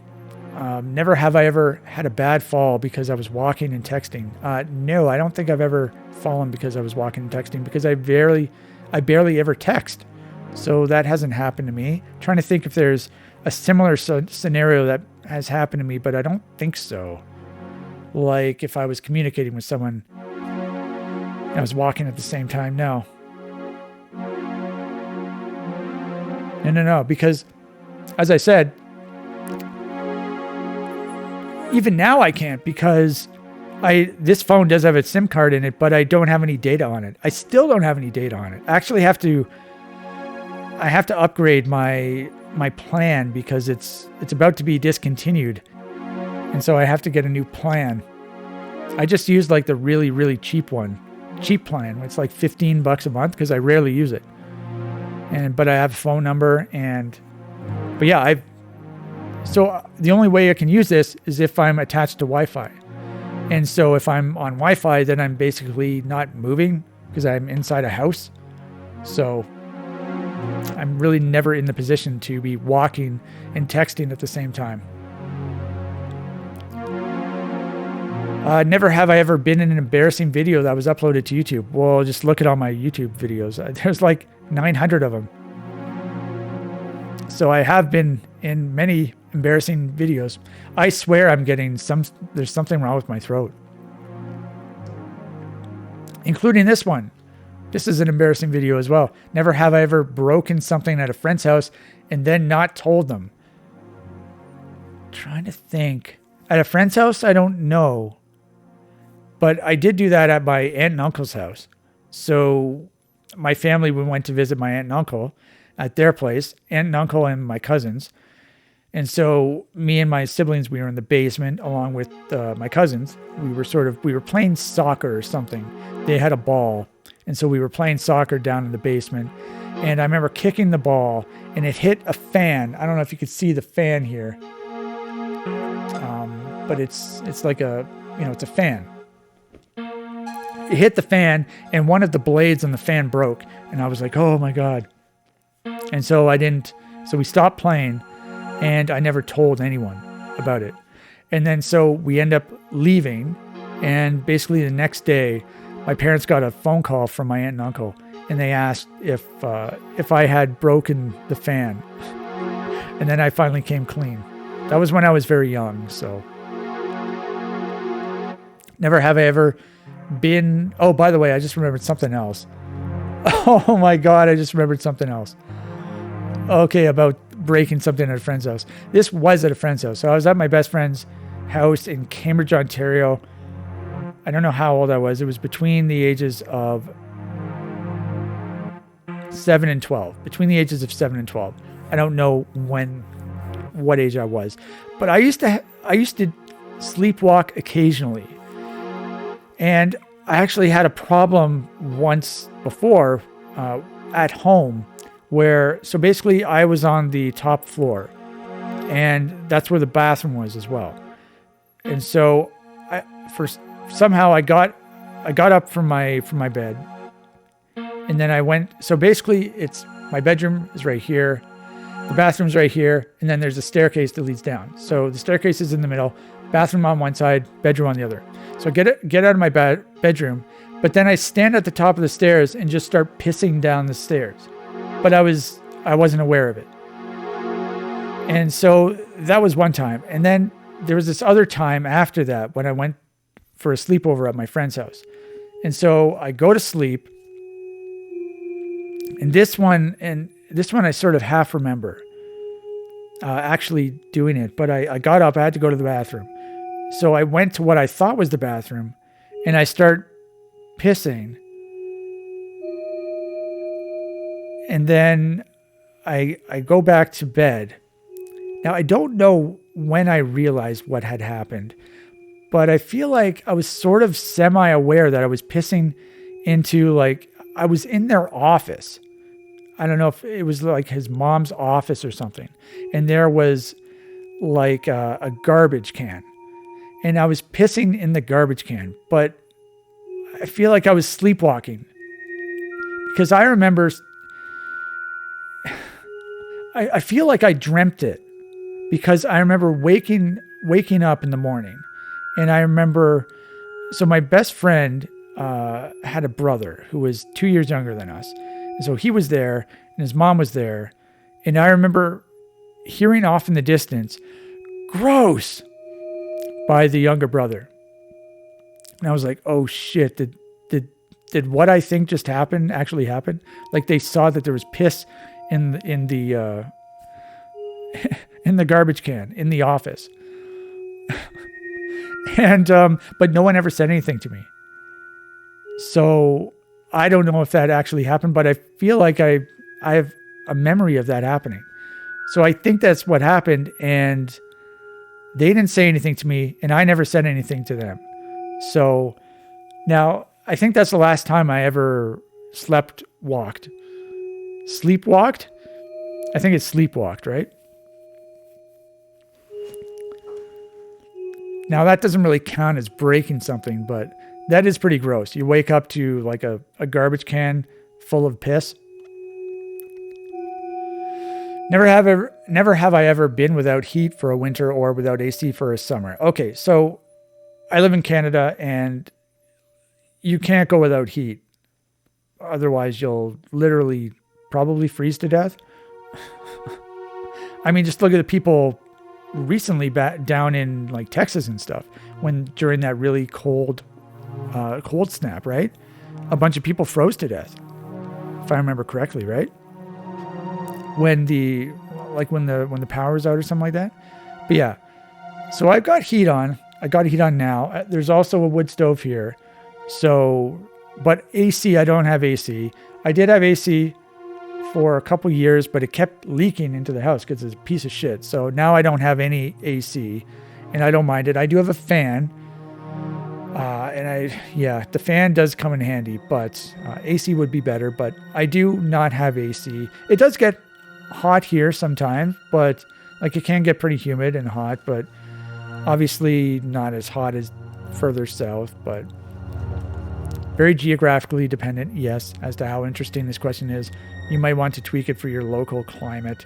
A: Never have I ever had a bad fall because I was walking and texting. No, I don't think I've ever fallen because I was walking and texting, because I barely ever text. So that hasn't happened to me. I'm trying to think if there's a similar scenario that has happened to me, but I don't think so. Like if I was communicating with someone and I was walking at the same time, no. No, because as I said, even now I can't, because this phone does have a SIM card in it, but I don't have any data on it. I still don't have any data on it. I actually have to upgrade my plan because it's about to be discontinued. And so I have to get a new plan. I just used like the really, really cheap plan. It's like $15 a month because I rarely use it. But I have a phone number, but yeah, so the only way I can use this is if I'm attached to Wi-Fi. And so if I'm on Wi-Fi, then I'm basically not moving because I'm inside a house. So I'm really never in the position to be walking and texting at the same time. Never have I ever been in an embarrassing video that was uploaded to YouTube. Well, just look at all my YouTube videos. There's like 900 of them. So I have been in many embarrassing videos. I swear there's something wrong with my throat. Including this one. This is an embarrassing video as well. Never have I ever broken something at a friend's house and then not told them. Trying to think. At a friend's house, I don't know. But I did do that at my aunt and uncle's house. So my family, we went to visit my aunt and uncle at their place, aunt and uncle and my cousins. And so me and my siblings, we were in the basement along with my cousins. We were playing soccer or something. They had a ball. And so we were playing soccer down in the basement. And I remember kicking the ball and it hit a fan. I don't know if you could see the fan here. But it's like it's a fan. It hit the fan and one of the blades on the fan broke. And I was like, oh my God. And so we stopped playing and I never told anyone about it. And then so we end up leaving. And basically the next day, my parents got a phone call from my aunt and uncle, and they asked if I had broken the fan. And then I finally came clean. That was when I was very young, so. Never have I ever been... Oh, by the way, I just remembered something else. Oh my God, I just remembered something else. Okay, about breaking something at a friend's house. This was at a friend's house. So I was at my best friend's house in Cambridge, Ontario. I don't know how old I was. It was between the ages of 7 and 12. Between the ages of 7 and 12. I don't know what age I was. But I used to I used to sleepwalk occasionally. And I actually had a problem once before at home where, so basically I was on the top floor and that's where the bathroom was as well. And so somehow I got up from my bed, and then I went, so basically my bedroom is right here, the bathroom's right here, and then there's a staircase that leads down. So the staircase is in the middle, bathroom on one side, bedroom on the other. So I get out of my bedroom, but then I stand at the top of the stairs and just start pissing down the stairs. But I wasn't aware of it. And so that was one time. And then there was this other time after that when I went for a sleepover at my friend's house. And so I go to sleep. And this one I sort of half remember actually doing it, but I got up, I had to go to the bathroom. So I went to what I thought was the bathroom and I start pissing. And then I go back to bed. Now, I don't know when I realized what had happened, but I feel like I was sort of semi-aware that I was pissing into, like, I was in their office. I don't know if it was like his mom's office or something. And there was like a garbage can. And I was pissing in the garbage can. But I feel like I was sleepwalking. Because I remember, I feel like I dreamt it. Because I remember waking up in the morning. And I remember, so my best friend had a brother who was 2 years younger than us. And so he was there and his mom was there. And I remember hearing off in the distance, "Gross," by the younger brother. And I was like, oh shit, did what I think just happened actually happen? Like they saw that there was piss in the in the garbage can in the office. And but no one ever said anything to me. So I don't know if that actually happened, but I feel like I have a memory of that happening. So I think that's what happened, and they didn't say anything to me, and I never said anything to them. So now I think that's the last time I ever sleepwalked. Sleepwalked? I think it's sleepwalked, right? Now that doesn't really count as breaking something, but that is pretty gross. You wake up to like a garbage can full of piss. Never have I ever been without heat for a winter or without AC for a summer. Okay, so I live in Canada and you can't go without heat. Otherwise, you'll literally probably freeze to death. I mean, just look at the people recently down in like Texas and stuff during that really cold snap, right? A bunch of people froze to death, if I remember correctly, right? When the power's out or something like that. But yeah, so I've got heat on. I got heat on now. There's also a wood stove here. So, but AC, I don't have AC. I did have AC for a couple years, but it kept leaking into the house because it's a piece of shit. So now I don't have any AC and I don't mind it. I do have a fan. The fan does come in handy, but AC would be better, but I do not have AC. It does get hot here sometimes, but like it can get pretty humid and hot, but obviously not as hot as further south, but very geographically dependent, yes, as to how interesting this question is. You might want to tweak it for your local climate.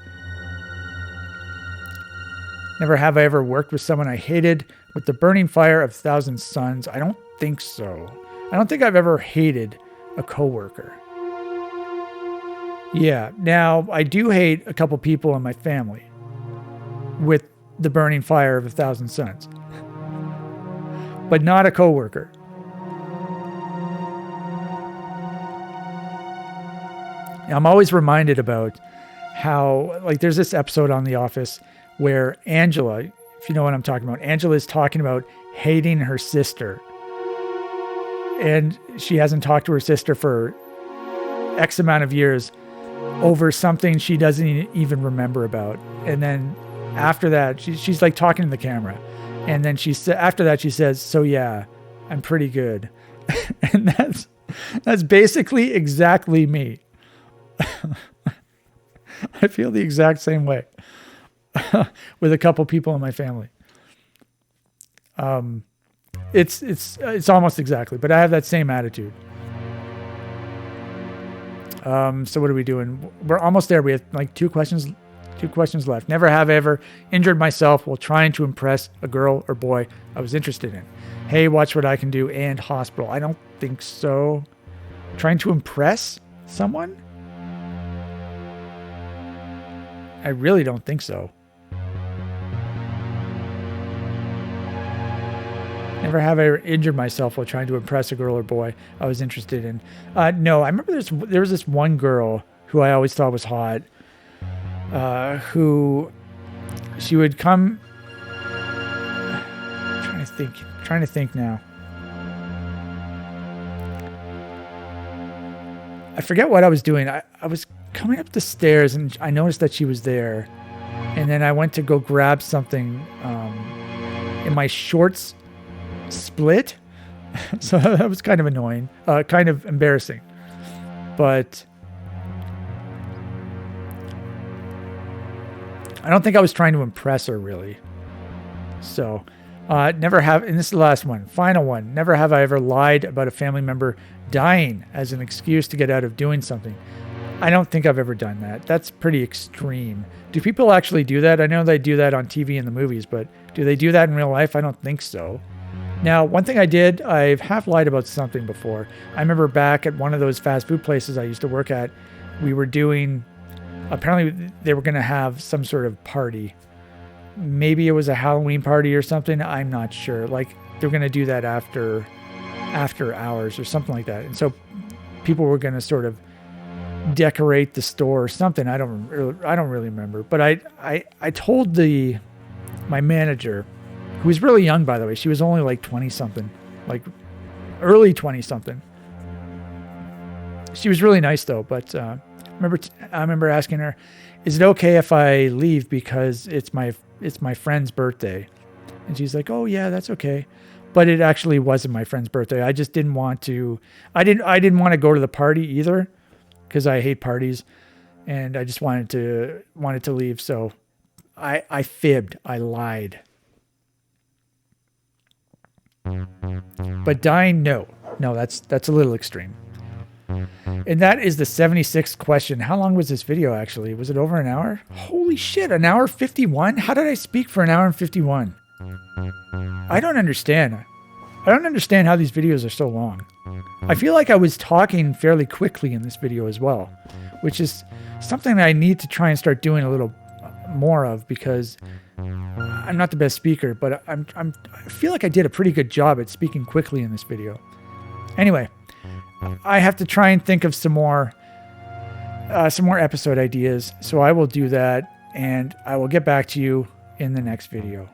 A: Never have I ever worked with someone I hated with the burning fire of 1,000 suns. I don't think so. I don't think I've ever hated a coworker. Yeah, now I do hate a couple people in my family with the burning fire of 1,000 suns, but not a coworker. I'm always reminded about how, like, there's this episode on The Office where Angela, if you know what I'm talking about, Angela is talking about hating her sister. And she hasn't talked to her sister for X amount of years over something she doesn't even remember about. And then after that, she's like talking to the camera. And then after that, she says, so yeah, I'm pretty good. And that's basically exactly me. I feel the exact same way with a couple people in my family. It's almost exactly, but I have that same attitude. So what are we doing? We're almost there. We have like two questions left. Never have I ever injured myself while trying to impress a girl or boy I was interested in. Hey, watch what I can do, and hospital. I don't think so. Trying to impress someone? I really don't think so. Never have I ever injured myself while trying to impress a girl or boy I was interested in. No, I remember there was this one girl who I always thought was hot. Who she would come. Trying to think now. I forget what I was doing. I was coming up the stairs and I noticed that she was there, and then I went to go grab something, and my shorts split. So that was kind of annoying, kind of embarrassing, but I don't think I was trying to impress her really. So, never have, and this is the last one, final one. Never have I ever lied about a family member dying as an excuse to get out of doing something. I don't think I've ever done that. That's pretty extreme. Do people actually do that? I know they do that on TV and the movies, but do they do that in real life? I don't think so. Now, one thing I did, I've half lied about something before. I remember back at one of those fast food places I used to work at, we were doing, apparently they were going to have some sort of party. Maybe it was a Halloween party or something. I'm not sure. Like they're going to do that after hours or something like that. And so people were going to sort of decorate the store or something. I don't really remember. But I told my manager, who was really young, by the way. She was only like 20 something, like early 20 something. She was really nice though. But I remember asking her, "Is it okay if I leave because it's my friend's birthday?" And she's like, "Oh yeah, that's okay." But it actually wasn't my friend's birthday. I just didn't want to. I didn't want to go to the party either, because I hate parties, and I just wanted to leave. So I fibbed. I lied. But dying, no, that's a little extreme. And that is the 76th question. How long was this video actually? Was it over an hour? Holy shit, an hour 51? How did I speak for an hour and 51? I don't understand. I don't understand how these videos are so long. I feel like I was talking fairly quickly in this video as well, which is something that I need to try and start doing a little more of, because I'm not the best speaker, but I feel like I did a pretty good job at speaking quickly in this video. Anyway, I have to try and think of some more episode ideas, so I will do that, and I will get back to you in the next video.